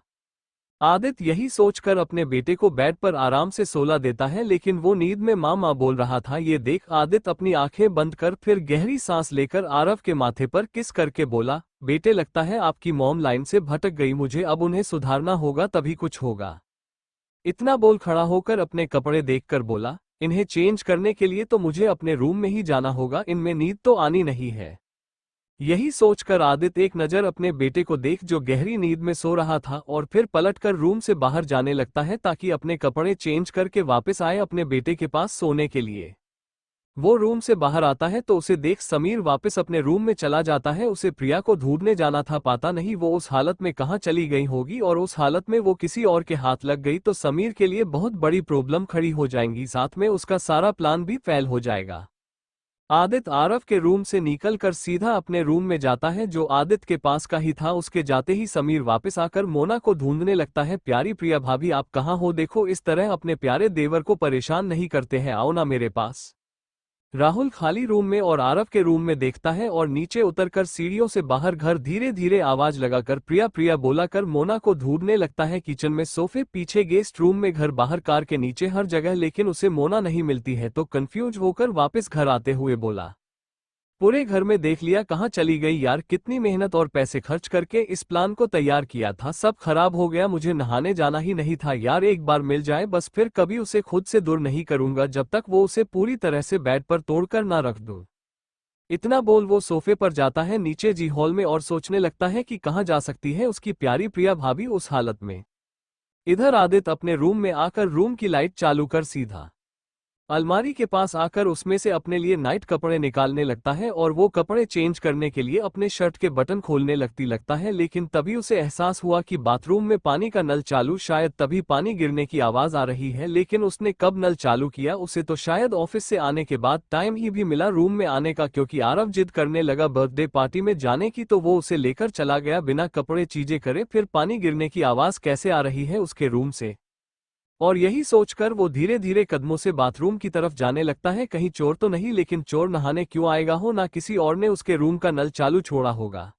आदित्य यही सोचकर अपने बेटे को बेड पर आराम से सोला देता है, लेकिन वो नींद में माँ माँ बोल रहा था। ये देख आदित्य अपनी आंखें बंद कर फिर गहरी सांस लेकर आरव के माथे पर किस करके बोला, बेटे लगता है आपकी मॉम लाइन से भटक गई, मुझे अब उन्हें सुधारना होगा तभी कुछ होगा। इतना बोल खड़ा होकर अपने कपड़े देखकर बोला, इन्हें चेंज करने के लिए तो मुझे अपने रूम में ही जाना होगा, इनमें नींद तो आनी नहीं है। यही सोचकर आदित्य एक नजर अपने बेटे को देख जो गहरी नींद में सो रहा था और फिर पलटकर रूम से बाहर जाने लगता है ताकि अपने कपड़े चेंज करके वापस आए अपने बेटे के पास सोने के लिए। वो रूम से बाहर आता है तो उसे देख समीर वापस अपने रूम में चला जाता है। उसे प्रिया को ढूंढने जाना था, पता नहीं वो उस हालत में कहाँ चली गई होगी, और उस हालत में वो किसी और के हाथ लग गई तो समीर के लिए बहुत बड़ी प्रॉब्लम खड़ी हो जाएंगी, साथ में उसका सारा प्लान भी फेल हो जाएगा। आदित्य आरव के रूम से निकलकर सीधा अपने रूम में जाता है जो आदित्य के पास का ही था। उसके जाते ही समीर वापस आकर मोना को ढूंढने लगता है। प्यारी प्रिया भाभी आप कहाँ हो, देखो इस तरह अपने प्यारे देवर को परेशान नहीं करते हैं, आओ ना मेरे पास। राहुल खाली रूम में और आरव के रूम में देखता है और नीचे उतरकर सीढ़ियों से बाहर घर धीरे धीरे आवाज लगाकर प्रिया प्रिया बोला कर मोना को ढूंढने लगता है। किचन में, सोफे, पीछे गेस्ट रूम में, घर बाहर, कार के नीचे, हर जगह, लेकिन उसे मोना नहीं मिलती है तो कंफ्यूज होकर वापस घर आते हुए बोला, पूरे घर में देख लिया, कहाँ चली गई यार, कितनी मेहनत और पैसे खर्च करके इस प्लान को तैयार किया था, सब खराब हो गया, मुझे नहाने जाना ही नहीं था यार, एक बार मिल जाए बस, फिर कभी उसे खुद से दूर नहीं करूंगा जब तक वो उसे पूरी तरह से बेड पर तोड़कर ना रख दूं। इतना बोल वो सोफे पर जाता है नीचे जी हॉल में और सोचने लगता है कि कहाँ जा सकती है उसकी प्यारी प्रिया भाभी उस हालत में। इधर आदित्य अपने रूम में आकर रूम की लाइट चालू कर सीधा अलमारी के पास आकर उसमें से अपने लिए नाइट कपड़े निकालने लगता है और वो कपड़े चेंज करने के लिए अपने शर्ट के बटन खोलने लगता है, लेकिन तभी उसे एहसास हुआ कि बाथरूम में पानी का नल चालू, शायद तभी पानी गिरने की आवाज आ रही है। लेकिन उसने कब नल चालू किया, उसे तो शायद ऑफिस से आने के बाद टाइम ही भी मिला रूम में आने का, क्योंकि आरव जिद करने लगा बर्थडे पार्टी में जाने की तो वो उसे लेकर चला गया बिना कपड़े चीजें करे। फिर पानी गिरने की आवाज कैसे आ रही है उसके रूम से, और यही सोचकर वो धीरे धीरे कदमों से बाथरूम की तरफ जाने लगता है, कहीं चोर तो नहीं, लेकिन चोर नहाने क्यों आएगा हो, ना किसी और ने उसके रूम का नल चालू छोड़ा होगा।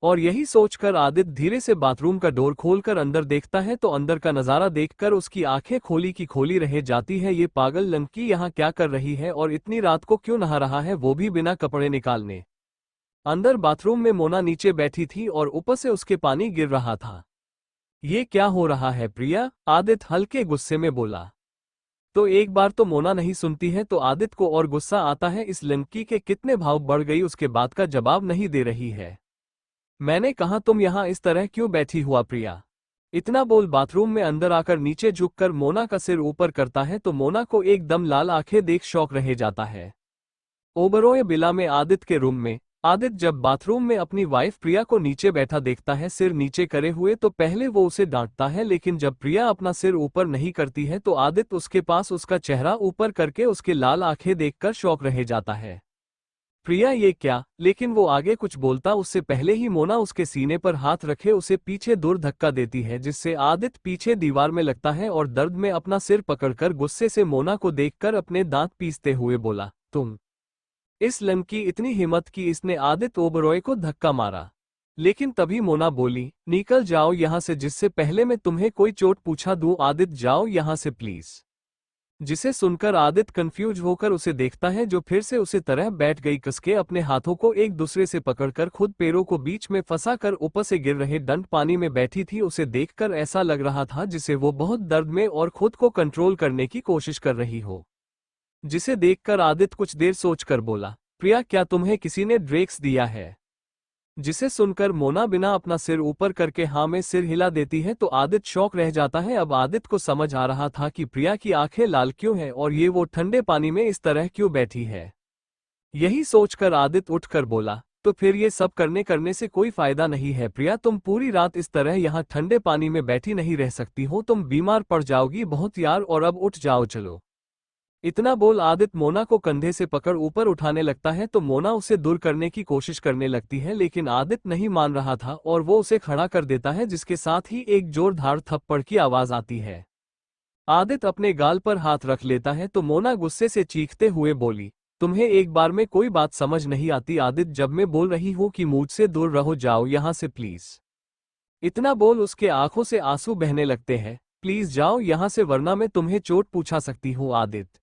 और यही सोचकर आदित्य धीरे से बाथरूम का डोर खोलकर अंदर देखता है तो अंदर का नजारा देखकर उसकी आंखें खोली की खोली रह जाती है। ये पागल लड़की यहाँ क्या कर रही है और इतनी रात को क्यों नहा रहा है, वो भी बिना कपड़े निकालने। अंदर बाथरूम में मोना नीचे बैठी थी और ऊपर से उसके पानी गिर रहा था। ये क्या हो रहा है प्रिया, आदित्य हल्के गुस्से में बोला। तो एक बार तो मोना नहीं सुनती है तो आदित्य को और गुस्सा आता है, इस लड़की के कितने भाव बढ़ गई, उसके बात का जवाब नहीं दे रही है। मैंने कहा तुम यहाँ इस तरह क्यों बैठी हुआ प्रिया। इतना बोल बाथरूम में अंदर आकर नीचे झुककर मोना का सिर ऊपर करता है तो मोना को एकदम लाल आंखें देख शौक रह जाता है। ओबरोय बिला में आदित्य के रूम में आदित्य जब बाथरूम में अपनी वाइफ प्रिया को नीचे बैठा देखता है सिर नीचे करे हुए तो पहले वो उसे डांटता है, लेकिन जब प्रिया अपना सिर ऊपर नहीं करती है तो आदित्य उसके पास उसका चेहरा ऊपर करके उसके लाल आंखें देखकर शौक रह जाता है। प्रिया ये क्या, लेकिन वो आगे कुछ बोलता उससे पहले ही मोना उसके सीने पर हाथ रखे उसे पीछे दूर धक्का देती है, जिससे आदित्य पीछे दीवार में लगता है और दर्द में अपना सिर पकड़कर गुस्से से मोना को देखकर अपने दांत पीसते हुए बोला, तुम। इस लड़की इतनी हिम्मत की इसने आदित्य ओबरॉय को धक्का मारा। लेकिन तभी मोना बोली, निकल जाओ यहां से, जिससे पहले मैं तुम्हें कोई चोट पूछा दूं, आदित्य जाओ यहां से प्लीज। जिसे सुनकर आदित्य कंफ्यूज होकर उसे देखता है जो फिर से उसे तरह बैठ गई, कसके अपने हाथों को एक दूसरे से पकड़कर खुद पैरों को बीच में फंसा कर ऊपर से गिर रहे दंड पानी में बैठी थी। उसे देखकर ऐसा लग रहा था जिसे वो बहुत दर्द में और खुद को कंट्रोल करने की कोशिश कर रही हो। जिसे देखकर आदित्य कुछ देर सोचकर बोला, प्रिया क्या तुम्हें किसी ने ड्रग्स दिया है। जिसे सुनकर मोना बिना अपना सिर ऊपर करके हाँ में सिर हिला देती है तो आदित्य शौक रह जाता है। अब आदित्य को समझ आ रहा था कि प्रिया की आंखें लाल क्यों हैं और ये वो ठंडे पानी में इस तरह क्यों बैठी है। यही सोचकर आदित्य उठकर बोला, तो फिर ये सब करने से कोई फायदा नहीं है प्रिया, तुम पूरी रात इस तरह यहाँ ठंडे पानी में बैठी नहीं रह सकती हो, तुम बीमार पड़ जाओगी बहुत यार, और अब उठ जाओ चलो। इतना बोल आदित्य मोना को कंधे से पकड़ ऊपर उठाने लगता है तो मोना उसे दूर करने की कोशिश करने लगती है, लेकिन आदित्य नहीं मान रहा था और वो उसे खड़ा कर देता है, जिसके साथ ही एक जोरदार थप्पड़ की आवाज आती है। आदित्य अपने गाल पर हाथ रख लेता है तो मोना गुस्से से चीखते हुए बोली, तुम्हें एक बार में कोई बात समझ नहीं आती आदित्य, जब मैं बोल रही हूँ कि मुझसे दूर रहो, जाओ यहाँ से प्लीज। इतना बोल उसके आंखों से आंसू बहने लगते हैं, प्लीज जाओ यहाँ से वरना मैं तुम्हें चोट पूछा सकती हूँ आदित्य।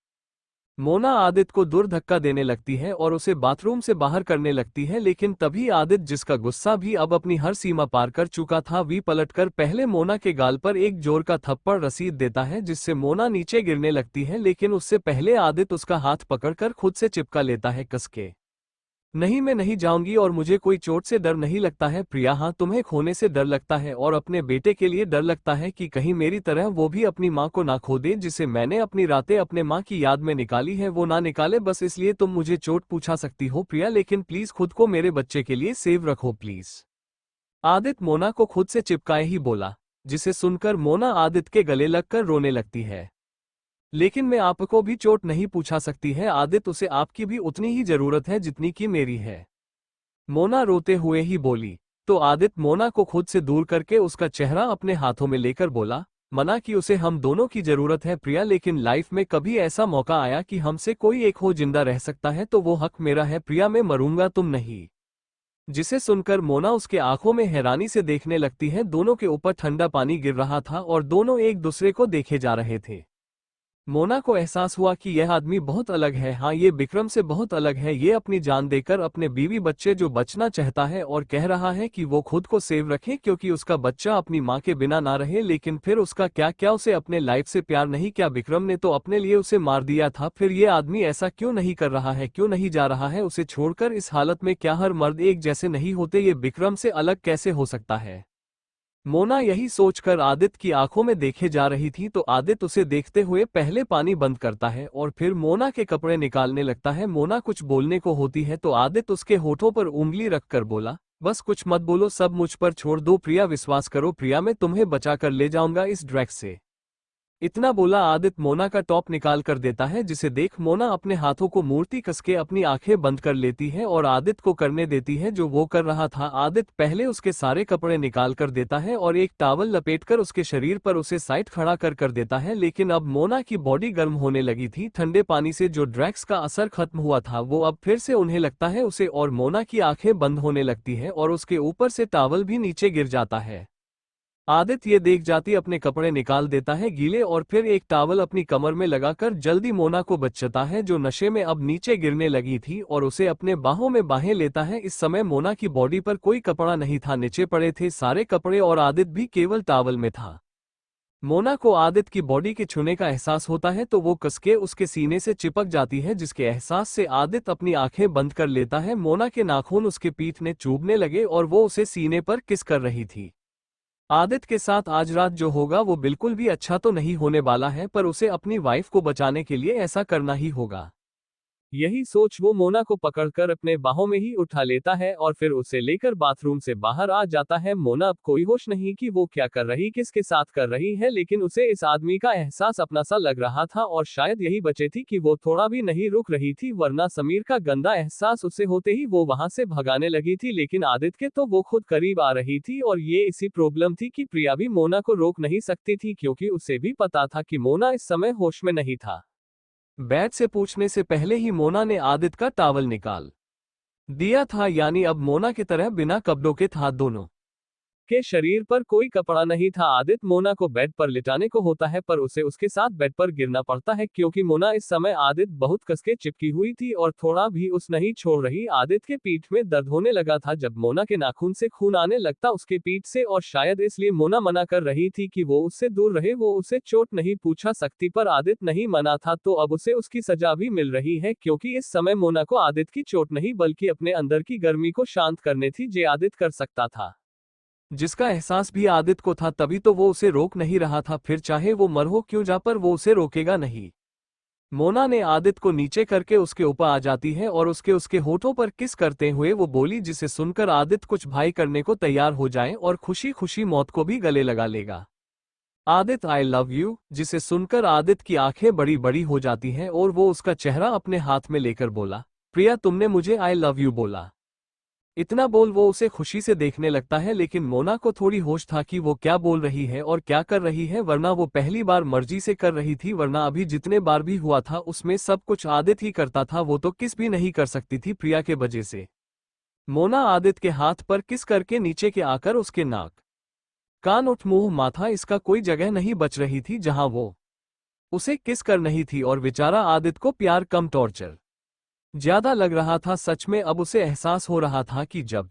मोना आदित्य को दूर धक्का देने लगती है और उसे बाथरूम से बाहर करने लगती है, लेकिन तभी आदित्य, जिसका गुस्सा भी अब अपनी हर सीमा पार कर चुका था, वी पलटकर पहले मोना के गाल पर एक जोर का थप्पड़ रसीद देता है, जिससे मोना नीचे गिरने लगती है, लेकिन उससे पहले आदित्य उसका हाथ पकड़कर खुद से चिपका लेता है कस के। नहीं, मैं नहीं जाऊंगी और मुझे कोई चोट से डर नहीं लगता है प्रिया, हाँ तुम्हें खोने से डर लगता है और अपने बेटे के लिए डर लगता है कि कहीं मेरी तरह वो भी अपनी माँ को ना खो दे, जिसे मैंने अपनी रातें अपने माँ की याद में निकाली है वो ना निकाले, बस इसलिए तुम मुझे चोट पूछा सकती हो प्रिया, लेकिन प्लीज खुद को मेरे बच्चे के लिए सेव रखो प्लीज। आदित्य मोना को खुद से चिपकाए ही बोला, जिसे सुनकर मोना आदित्य के गले लगकर रोने लगती है। लेकिन मैं आपको भी चोट नहीं पूछा सकती है आदित्य, उसे आपकी भी उतनी ही जरूरत है जितनी की मेरी है। मोना रोते हुए ही बोली। तो आदित्य मोना को खुद से दूर करके उसका चेहरा अपने हाथों में लेकर बोला, मना कि उसे हम दोनों की जरूरत है प्रिया, लेकिन लाइफ में कभी ऐसा मौका आया कि हमसे कोई एक हो जिंदा रह सकता है तो वो हक मेरा है प्रिया, मैं मरूंगा तुम नहीं। जिसे सुनकर मोना उसके आंखों में हैरानी से देखने लगती है, दोनों के ऊपर ठंडा पानी गिर रहा था और दोनों एक दूसरे को देखे जा रहे थे। मोना को एहसास हुआ कि यह आदमी बहुत अलग है, हाँ ये विक्रम से बहुत अलग है, ये अपनी जान देकर अपने बीवी बच्चे जो बचना चाहता है और कह रहा है कि वो खुद को सेव रखे क्योंकि उसका बच्चा अपनी माँ के बिना ना रहे, लेकिन फिर उसका क्या उसे अपने लाइफ से प्यार नहीं, क्या विक्रम ने तो अपने लिए उसे मार दिया था, फिर ये आदमी ऐसा क्यों नहीं कर रहा है, क्यों नहीं जा रहा है उसे छोड़कर इस हालत में, क्या हर मर्द एक जैसे नहीं होते, ये विक्रम से अलग कैसे हो सकता है। मोना यही सोचकर आदित्य की आंखों में देखे जा रही थी तो आदित्य उसे देखते हुए पहले पानी बंद करता है और फिर मोना के कपड़े निकालने लगता है। मोना कुछ बोलने को होती है तो आदित्य उसके होठों पर उंगली रखकर बोला, बस कुछ मत बोलो, सब मुझ पर छोड़ दो प्रिया, विश्वास करो प्रिया, मैं तुम्हें बचा कर ले जाऊंगा इस ड्रैग से। इतना बोला आदित्य मोना का टॉप निकाल कर देता है, जिसे देख मोना अपने हाथों को मूर्ति कसके अपनी आंखें बंद कर लेती है और आदित्य को करने देती है जो वो कर रहा था। आदित्य पहले उसके सारे कपड़े निकाल कर देता है और एक टॉवल लपेटकर उसके शरीर पर उसे साइड खड़ा कर देता है, लेकिन अब मोना की बॉडी गर्म होने लगी थी, ठंडे पानी से जो ड्रैग्स का असर खत्म हुआ था वो अब फिर से उन्हें लगता है उसे, और मोना की आंखें बंद होने लगती है और उसके ऊपर से टॉवल भी नीचे गिर जाता है। आदित्य ये देख जाती अपने कपड़े निकाल देता है गीले और फिर एक टॉवल अपनी कमर में लगाकर जल्दी मोना को बचाता है जो नशे में अब नीचे गिरने लगी थी और उसे अपने बाहों में बाहें लेता है। इस समय मोना की बॉडी पर कोई कपड़ा नहीं था, नीचे पड़े थे सारे कपड़े और आदित्य भी केवल टॉवल में था। मोना को आदित्य की बॉडी के छूने का एहसास होता है तो वो कसके उसके सीने से चिपक जाती है, जिसके एहसास से आदित्य अपनी आंखें बंद कर लेता है। मोना के नाखून उसके पीठ में चुभने लगे और वो उसे सीने पर किस कर रही थी। आदित्य के साथ आज रात जो होगा वो बिल्कुल भी अच्छा तो नहीं होने वाला है, पर उसे अपनी वाइफ को बचाने के लिए ऐसा करना ही होगा। यही सोच वो मोना को पकड़कर अपने बाहों में ही उठा लेता है और फिर उसे लेकर बाथरूम से बाहर आ जाता है। मोना अब कोई होश नहीं कि वो क्या कर रही, किसके साथ कर रही है, लेकिन उसे इस आदमी का एहसास अपना सा लग रहा था और शायद यही बचे थी कि वो थोड़ा भी नहीं रुक रही थी, वरना समीर का गंदा एहसास उसे होते ही वो वहां से भगाने लगी थी। लेकिन आदित्य के तो वो खुद करीब आ रही थी और ये इसी प्रॉब्लम थी कि प्रिया भी मोना को रोक नहीं सकती थी, क्योंकि उसे भी पता था कि मोना इस समय होश में नहीं था। बैट से पूछने से पहले ही मोना ने आदित्य का टॉवल निकाल दिया था, यानी अब मोना की तरह बिना कपड़ों के था, दोनों के शरीर पर कोई कपड़ा नहीं था। आदित्य मोना को बेड पर लिटाने को होता है पर उसे उसके साथ बेड पर गिरना पड़ता है, क्योंकि मोना इस समय आदित्य बहुत कसके चिपकी हुई थी और थोड़ा भी उस नहीं छोड़ रही। आदित्य के पीठ में दर्द होने लगा था जब मोना के नाखून से खून आने लगता उसके पीठ से, और शायद इसलिए मोना मना कर रही थी कि वो उससे दूर रहे, वो उसे चोट नहीं पूछा सकती, पर आदित्य नहीं मना था तो अब उसे उसकी सजा भी मिल रही है, क्योंकि इस समय मोना को आदित्य की चोट नहीं बल्कि अपने अंदर की गर्मी को शांत करने थी जो आदित्य कर सकता था, जिसका एहसास भी आदित्य को था, तभी तो वो उसे रोक नहीं रहा था, फिर चाहे वो मर हो क्यों जा पर वो उसे रोकेगा नहीं। मोना ने आदित्य को नीचे करके उसके ऊपर आ जाती है और उसके उसके होठों पर किस करते हुए वो बोली, जिसे सुनकर आदित्य कुछ भाई करने को तैयार हो जाए और खुशी खुशी मौत को भी गले लगा लेगा। आदित्य आई लव यू, जिसे सुनकर आदित्य की आंखें बड़ी बड़ी हो जाती हैं और वो उसका चेहरा अपने हाथ में लेकर बोला, प्रिया तुमने मुझे आई लव यू बोला। इतना बोल वो उसे खुशी से देखने लगता है, लेकिन मोना को थोड़ी होश था कि वो क्या बोल रही है और क्या कर रही है, वरना वो पहली बार मर्जी से कर रही थी, वरना अभी जितने बार भी हुआ था उसमें सब कुछ आदित्य ही करता था, वो तो किस भी नहीं कर सकती थी प्रिया के वजह से। मोना आदित्य के हाथ पर किस करके नीचे के आकर उसके नाक, कान, ओठ, मुंह, माथा, इसका कोई जगह नहीं बच रही थी जहां वो उसे किस कर नहीं थी। और बेचारा आदित्य को प्यार कम टॉर्चर ज्यादा लग रहा था। सच में अब उसे एहसास हो रहा था कि जब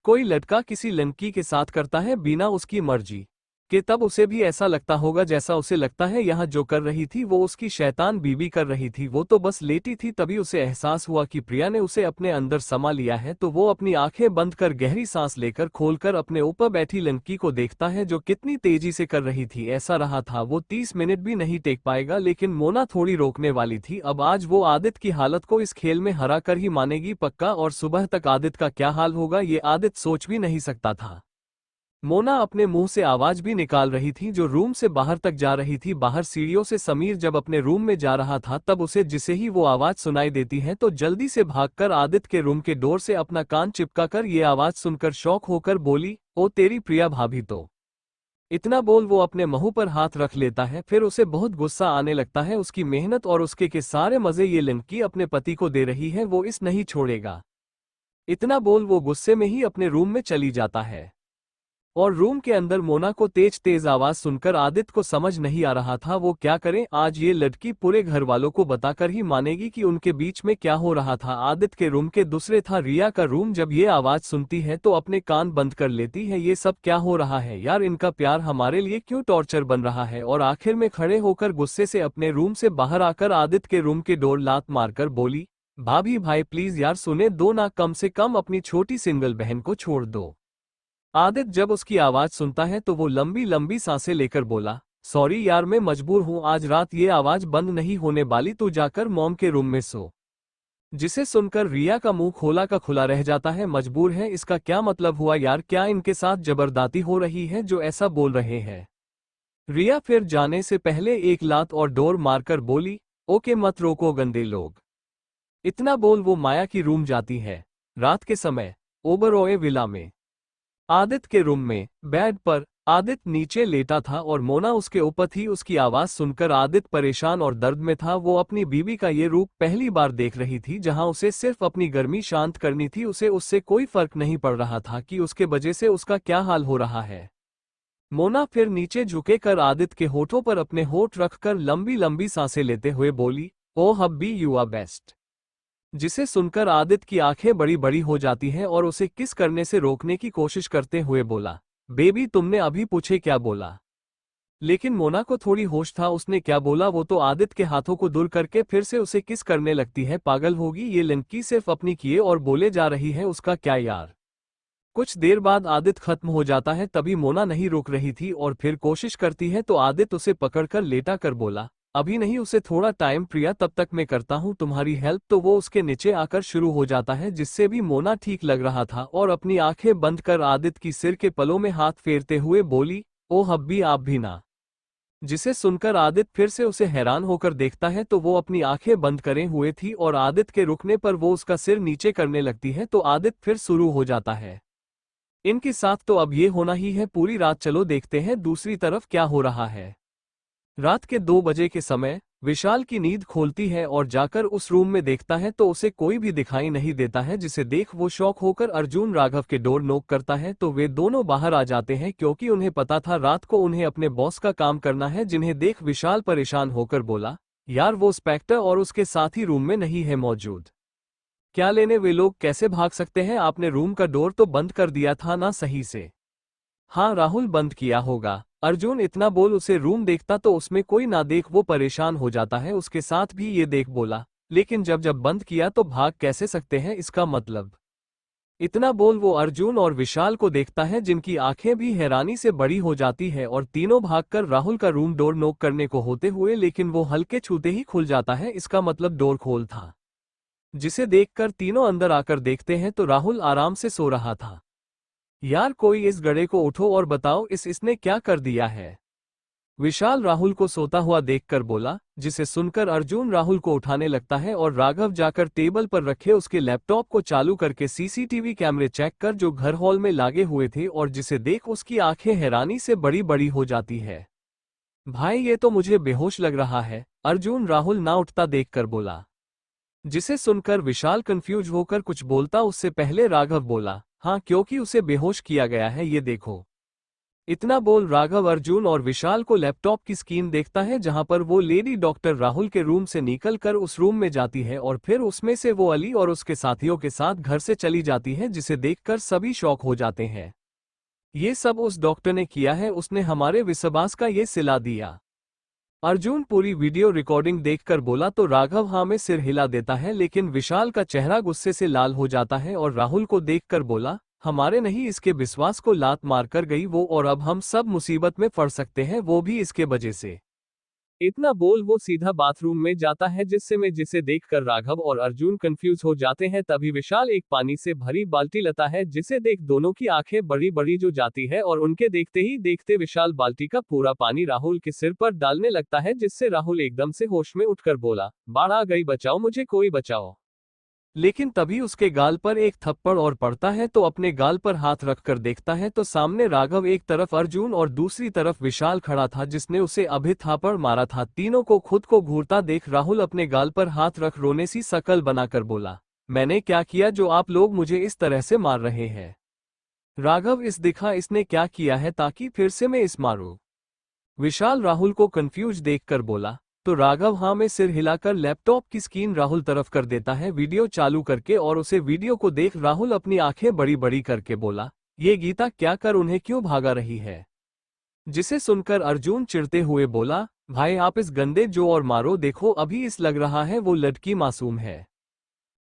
कोई लड़का किसी लड़की के साथ करता है बिना उसकी मर्जी के, तब उसे भी ऐसा लगता होगा जैसा उसे लगता है। यहाँ जो कर रही थी वो उसकी शैतान बीवी कर रही थी, वो तो बस लेटी थी। तभी उसे एहसास हुआ कि प्रिया ने उसे अपने अंदर समा लिया है, तो वो अपनी आंखें बंद कर गहरी सांस लेकर खोलकर अपने ऊपर बैठी लड़की को देखता है जो कितनी तेजी से कर रही थी। ऐसा रहा था वो 30 मिनट भी नहीं टेक पाएगा, लेकिन मोना थोड़ी रोकने वाली थी। अब आज वो आदित्य की हालत को इस खेल में हरा कर ही मानेगी पक्का, और सुबह तक आदित्य का क्या हाल होगा ये आदित्य सोच भी नहीं सकता था। मोना अपने मुंह से आवाज भी निकाल रही थी जो रूम से बाहर तक जा रही थी। बाहर सीढ़ियों से समीर जब अपने रूम में जा रहा था, तब उसे जिसे ही वो आवाज सुनाई देती है तो जल्दी से भागकर आदित्य के रूम के डोर से अपना कान चिपकाकर ये आवाज सुनकर शौक होकर बोली, ओ तेरी प्रिया भाभी तो। इतना बोल वो अपने मुंह पर हाथ रख लेता है। फिर उसे बहुत गुस्सा आने लगता है। उसकी मेहनत और उसके के सारे मजे ये लड़की अपने पति को दे रही है, वो इस नहीं छोड़ेगा। इतना बोल वो गुस्से में ही अपने रूम में चली जाता है। और रूम के अंदर मोना को तेज तेज आवाज सुनकर आदित्य को समझ नहीं आ रहा था वो क्या करे। आज ये लड़की पूरे घर वालों को बताकर ही मानेगी कि उनके बीच में क्या हो रहा था। आदित्य के रूम के दूसरे था रिया का रूम। जब ये आवाज सुनती है तो अपने कान बंद कर लेती है। ये सब क्या हो रहा है यार, इनका प्यार हमारे लिए क्यों टॉर्चर बन रहा है। और आखिर में खड़े होकर गुस्से से अपने रूम से बाहर आकर आदित्य के रूम के डोर लात मारकर बोली, भाभी भाई प्लीज यार सुने दो ना, कम से कम अपनी छोटी सिंगल बहन को छोड़ दो। आदित्य जब उसकी आवाज सुनता है तो वो लंबी लंबी सांसें लेकर बोला, सॉरी यार मैं मजबूर हूं, आज रात ये आवाज बंद नहीं होने वाली, तू जाकर मॉम के रूम में सो। जिसे सुनकर रिया का मुंह खोला का खुला रह जाता है। मजबूर है इसका क्या मतलब हुआ यार, क्या इनके साथ जबरदस्ती हो रही है जो ऐसा बोल रहे हैं। रिया फिर जाने से पहले एक लात और डोर मारकर बोली, ओके मत रोको गंदे लोग। इतना बोल वो माया की रूम जाती है। रात के समय ओबरॉय विला में आदित्य के रूम में बेड पर आदित्य नीचे लेटा था और मोना उसके ऊपर थी। उसकी आवाज सुनकर आदित्य परेशान और दर्द में था। वो अपनी बीवी का ये रूप पहली बार देख रही थी, जहां उसे सिर्फ अपनी गर्मी शांत करनी थी। उसे उससे कोई फर्क नहीं पड़ रहा था कि उसके वजह से उसका क्या हाल हो रहा है। मोना फिर नीचे झुके कर आदित्य के होठों पर अपने होठ रखकर लंबी लंबी सांसें लेते हुए बोली, ओ हब्बी यू आर बेस्ट। जिसे सुनकर आदित्य की आंखें बड़ी बड़ी हो जाती हैं और उसे किस करने से रोकने की कोशिश करते हुए बोला, बेबी तुमने अभी पूछे क्या बोला। लेकिन मोना को थोड़ी होश था, उसने क्या बोला वो तो आदित्य के हाथों को दूर करके फिर से उसे किस करने लगती है। पागल होगी ये लड़की, सिर्फ अपनी किए और बोले जा रही है, उसका क्या यार। कुछ देर बाद आदित्य खत्म हो जाता है। तभी मोना नहीं रुक रही थी और फिर कोशिश करती है तो आदित्य उसे पकड़कर लेटा कर बोला, अभी नहीं, उसे थोड़ा टाइम प्रिया, तब तक मैं करता हूँ तुम्हारी हेल्प। तो वो उसके नीचे आकर शुरू हो जाता है, जिससे भी मोना ठीक लग रहा था और अपनी आंखें बंद कर आदित्य की सिर के पलों में हाथ फेरते हुए बोली, ओ हब्बी आप भी ना। जिसे सुनकर आदित्य फिर से उसे हैरान होकर देखता है तो वो अपनी आंखें बंद करे हुए थी और आदित्य के रुकने पर वो उसका सिर नीचे करने लगती है तो आदित्य फिर शुरू हो जाता है। इनके साथ तो अब ये होना ही है पूरी रात। चलो देखते हैं दूसरी तरफ क्या हो रहा है। रात के 2 बजे के समय विशाल की नींद खोलती है और जाकर उस रूम में देखता है तो उसे कोई भी दिखाई नहीं देता है। जिसे देख वो शौक होकर अर्जुन राघव के डोर नॉक करता है तो वे दोनों बाहर आ जाते हैं, क्योंकि उन्हें पता था रात को उन्हें अपने बॉस का काम करना है। जिन्हें देख विशाल परेशान होकर बोला, यार वो स्पेक्टर और उसके साथी रूम में नहीं है मौजूद। क्या लेने वे लोग कैसे भाग सकते हैं, आपने रूम का डोर तो बंद कर दिया था ना सही से। हाँ राहुल बंद किया होगा। अर्जुन इतना बोल उसे रूम देखता तो उसमें कोई ना देख वो परेशान हो जाता है। उसके साथ भी ये देख बोला, लेकिन जब जब बंद किया तो भाग कैसे सकते हैं, इसका मतलब इतना बोल वो अर्जुन और विशाल को देखता है, जिनकी आंखें भी हैरानी से बड़ी हो जाती है और तीनों भागकर राहुल का रूम डोर नॉक करने को होते हुए, लेकिन वो हल्के छूते ही खुल जाता है। इसका मतलब डोर खोल था, जिसे देखकर तीनों अंदर आकर देखते हैं तो राहुल आराम से सो रहा था। यार कोई इस गधे को उठो और बताओ इसने क्या कर दिया है। विशाल राहुल को सोता हुआ देखकर बोला, जिसे सुनकर अर्जुन राहुल को उठाने लगता है और राघव जाकर टेबल पर रखे उसके लैपटॉप को चालू करके सीसीटीवी कैमरे चेक कर जो घर हॉल में लागे हुए थे, और जिसे देख उसकी आंखें हैरानी से बड़ी बड़ी हो जाती है। भाई ये तो मुझे बेहोश लग रहा है, अर्जुन राहुल ना उठता देखकर बोला। जिसे सुनकर विशाल कंफ्यूज होकर कुछ बोलता उससे पहले राघव बोला, हाँ क्योंकि उसे बेहोश किया गया है, ये देखो। इतना बोल राघव अर्जुन और विशाल को लैपटॉप की स्क्रीन देखता है, जहां पर वो लेडी डॉक्टर राहुल के रूम से निकलकर उस रूम में जाती है और फिर उसमें से वो अली और उसके साथियों के साथ घर से चली जाती है, जिसे देखकर सभी शॉक हो जाते हैं। ये सब उस डॉक्टर ने किया है, उसने हमारे विश्वास का ये सिला दिया। अर्जुन पूरी वीडियो रिकॉर्डिंग देखकर बोला तो राघव हाँ में सिर हिला देता है, लेकिन विशाल का चेहरा गुस्से से लाल हो जाता है और राहुल को देखकर बोला, हमारे नहीं इसके विश्वास को लात मारकर गई वो, और अब हम सब मुसीबत में पड़ सकते हैं, वो भी इसके वजह से। इतना बोल वो सीधा बाथरूम में जाता है, जिसे देखकर राघव और अर्जुन कंफ्यूज हो जाते हैं। तभी विशाल एक पानी से भरी बाल्टी लाता है, जिसे देख दोनों की आंखें बड़ी बड़ी जो जाती है और उनके देखते ही देखते विशाल बाल्टी का पूरा पानी राहुल के सिर पर डालने लगता है, जिससे राहुल एकदम से होश में उठकर बोला, बाढ़ आ गई, बचाओ मुझे, कोई बचाओ। लेकिन तभी उसके गाल पर एक थप्पड़ और पड़ता है, तो अपने गाल पर हाथ रखकर देखता है तो सामने राघव, एक तरफ अर्जुन और दूसरी तरफ विशाल खड़ा था, जिसने उसे अभी थापड़ मारा था। तीनों को खुद को घूरता देख राहुल अपने गाल पर हाथ रख रोने सी शकल बनाकर बोला, मैंने क्या किया जो आप लोग मुझे इस तरह से मार रहे हैं। राघव इस दिखा इसने क्या किया है ताकि फिर से मैं इस मारूं। विशाल राहुल को कंफ्यूज देखकर बोला तो राघव हाँ में सिर हिलाकर लैपटॉप की स्क्रीन राहुल तरफ कर देता है वीडियो चालू करके, और उसे वीडियो को देख राहुल अपनी आंखें बड़ी बड़ी करके बोला, ये गीता क्या कर उन्हें क्यों भागा रही है। जिसे सुनकर अर्जुन चिढ़ते हुए बोला, भाई आप इस गंदे जो और मारो, देखो अभी इस लग रहा है वो लड़की मासूम है।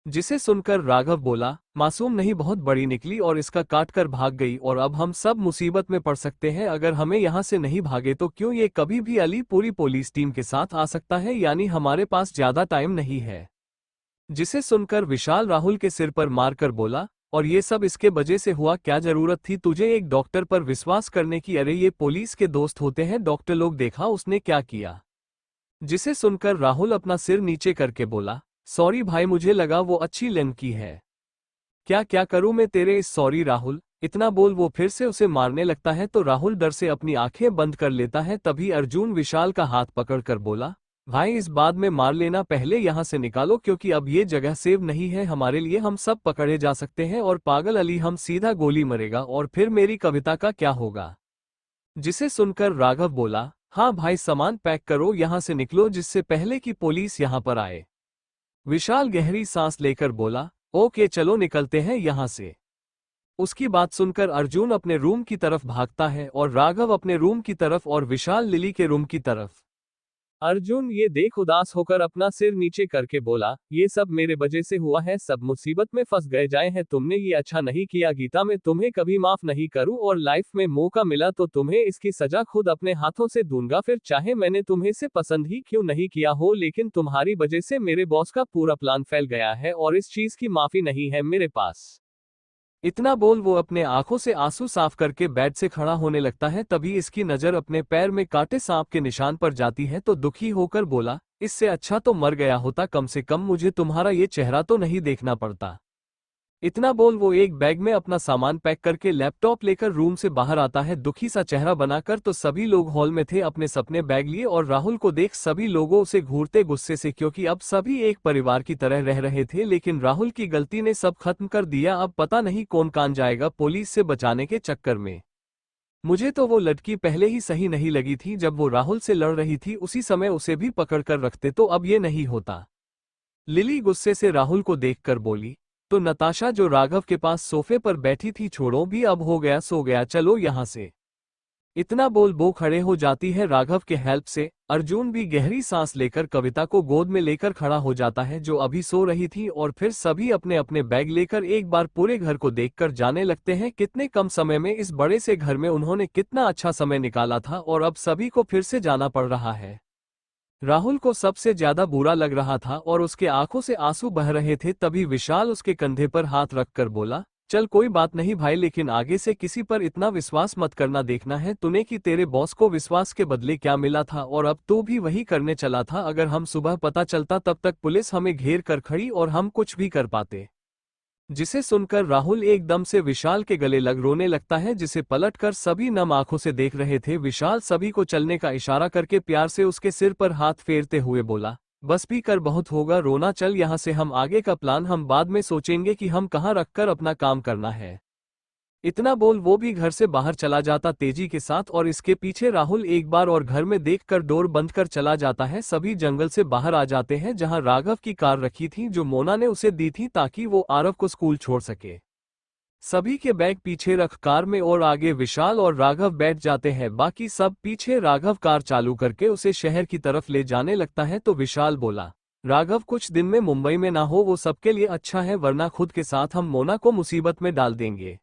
जिसे सुनकर राघव बोला, मासूम नहीं बहुत बड़ी निकली और इसका काट कर भाग गई, और अब हम सब मुसीबत में पड़ सकते हैं। अगर हमें यहाँ से नहीं भागे तो क्यों ये कभी भी अली पूरी पुलिस टीम के साथ आ सकता है, यानी हमारे पास ज्यादा टाइम नहीं है। जिसे सुनकर विशाल राहुल के सिर पर मारकर बोला, और ये सब इसके वजह से हुआ, क्या जरूरत थी तुझे एक डॉक्टर पर विश्वास करने की, अरे ये पुलिस के दोस्त होते हैं डॉक्टर लोग, देखा उसने क्या किया। जिसे सुनकर राहुल अपना सिर नीचे करके बोला, सॉरी भाई मुझे लगा वो अच्छी लड़की है, क्या क्या करूं मैं तेरे इस, सॉरी राहुल। इतना बोल वो फिर से उसे मारने लगता है तो राहुल डर से अपनी आंखें बंद कर लेता है। तभी अर्जुन विशाल का हाथ पकड़कर बोला, भाई इस बाद में मार लेना, पहले यहां से निकालो क्योंकि अब ये जगह सेव नहीं है हमारे लिए, हम सब पकड़े जा सकते हैं और पागल अली हम सीधा गोली मरेगा, और फिर मेरी कविता का क्या होगा। जिसे सुनकर राघव बोला, हाँ भाई सामान पैक करो, यहां से निकलो जिससे पहले कि पुलिस यहां पर आए। विशाल गहरी सांस लेकर बोला, ओके चलो निकलते हैं यहां से। उसकी बात सुनकर अर्जुन अपने रूम की तरफ भागता है और राघव अपने रूम की तरफ और विशाल लिली के रूम की तरफ। अर्जुन ये देख उदास होकर अपना सिर नीचे करके बोला, ये सब मेरे वजह से हुआ है, सब मुसीबत में फंस गए जाए हैं, तुमने ये अच्छा नहीं किया गीता, मैं तुम्हें कभी माफ नहीं करूं, और लाइफ में मौका मिला तो तुम्हें इसकी सजा खुद अपने हाथों से दूंगा, फिर चाहे मैंने तुम्हें से पसंद ही क्यों नहीं किया हो, लेकिन तुम्हारी वजह से मेरे बॉस का पूरा प्लान फैल गया है और इस चीज की माफी नहीं है मेरे पास। इतना बोल वो अपने आंखों से आंसू साफ करके बेड से खड़ा होने लगता है। तभी इसकी नजर अपने पैर में काटे सांप के निशान पर जाती है तो दुखी होकर बोला, इससे अच्छा तो मर गया होता, कम से कम मुझे तुम्हारा ये चेहरा तो नहीं देखना पड़ता। इतना बोल वो एक बैग में अपना सामान पैक करके लैपटॉप लेकर रूम से बाहर आता है दुखी सा चेहरा बनाकर। तो सभी लोग हॉल में थे अपने सपने बैग लिए, और राहुल को देख सभी लोगों उसे घूरते गुस्से से, क्योंकि अब सभी एक परिवार की तरह रह रहे थे, लेकिन राहुल की गलती ने सब खत्म कर दिया। अब पता नहीं कौन कान जाएगा पुलिस से बचाने के चक्कर में। मुझे तो वो लड़की पहले ही सही नहीं लगी थी, जब वो राहुल से लड़ रही थी उसी समय उसे भी पकड़ कर रखते तो अब ये नहीं होता। लिली गुस्से से राहुल को देखकर बोली, तो नताशा जो राघव के पास सोफे पर बैठी थी, छोड़ो भी, अब हो गया सो गया, चलो यहां से। इतना बोल वो खड़े हो जाती है राघव के हेल्प से। अर्जुन भी गहरी सांस लेकर कविता को गोद में लेकर खड़ा हो जाता है जो अभी सो रही थी, और फिर सभी अपने अपने बैग लेकर एक बार पूरे घर को देखकर जाने लगते हैं। कितने कम समय में इस बड़े से घर में उन्होंने कितना अच्छा समय निकाला था और अब सभी को फिर से जाना पड़ रहा है। राहुल को सबसे ज्यादा बुरा लग रहा था और उसके आंखों से आंसू बह रहे थे। तभी विशाल उसके कंधे पर हाथ रखकर बोला, चल कोई बात नहीं भाई, लेकिन आगे से किसी पर इतना विश्वास मत करना। देखना है तूने कि तेरे बॉस को विश्वास के बदले क्या मिला था, और अब तो भी वही करने चला था। अगर हम सुबह पता चलता तब तक पुलिस हमें घेर कर खड़ी और हम कुछ भी कर पाते। जिसे सुनकर राहुल एकदम से विशाल के गले लग रोने लगता है, जिसे पलटकर सभी नम आंखों से देख रहे थे। विशाल सभी को चलने का इशारा करके प्यार से उसके सिर पर हाथ फेरते हुए बोला, बस भी कर, बहुत होगा रोना, चल यहाँ से, हम आगे का प्लान हम बाद में सोचेंगे कि हम कहाँ रखकर अपना काम करना है। इतना बोल वो भी घर से बाहर चला जाता तेजी के साथ, और इसके पीछे राहुल एक बार और घर में देखकर डोर बंद कर चला जाता है। सभी जंगल से बाहर आ जाते हैं जहां राघव की कार रखी थी जो मोना ने उसे दी थी ताकि वो आरव को स्कूल छोड़ सके। सभी के बैग पीछे रख कार में और आगे विशाल और राघव बैठ जाते हैं, बाकी सब पीछे। राघव कार चालू करके उसे शहर की तरफ ले जाने लगता है तो विशाल बोला, राघव कुछ दिन में मुंबई में ना हो, वो सबके लिए अच्छा है, वरना खुद के साथ हम मोना को मुसीबत में डाल देंगे।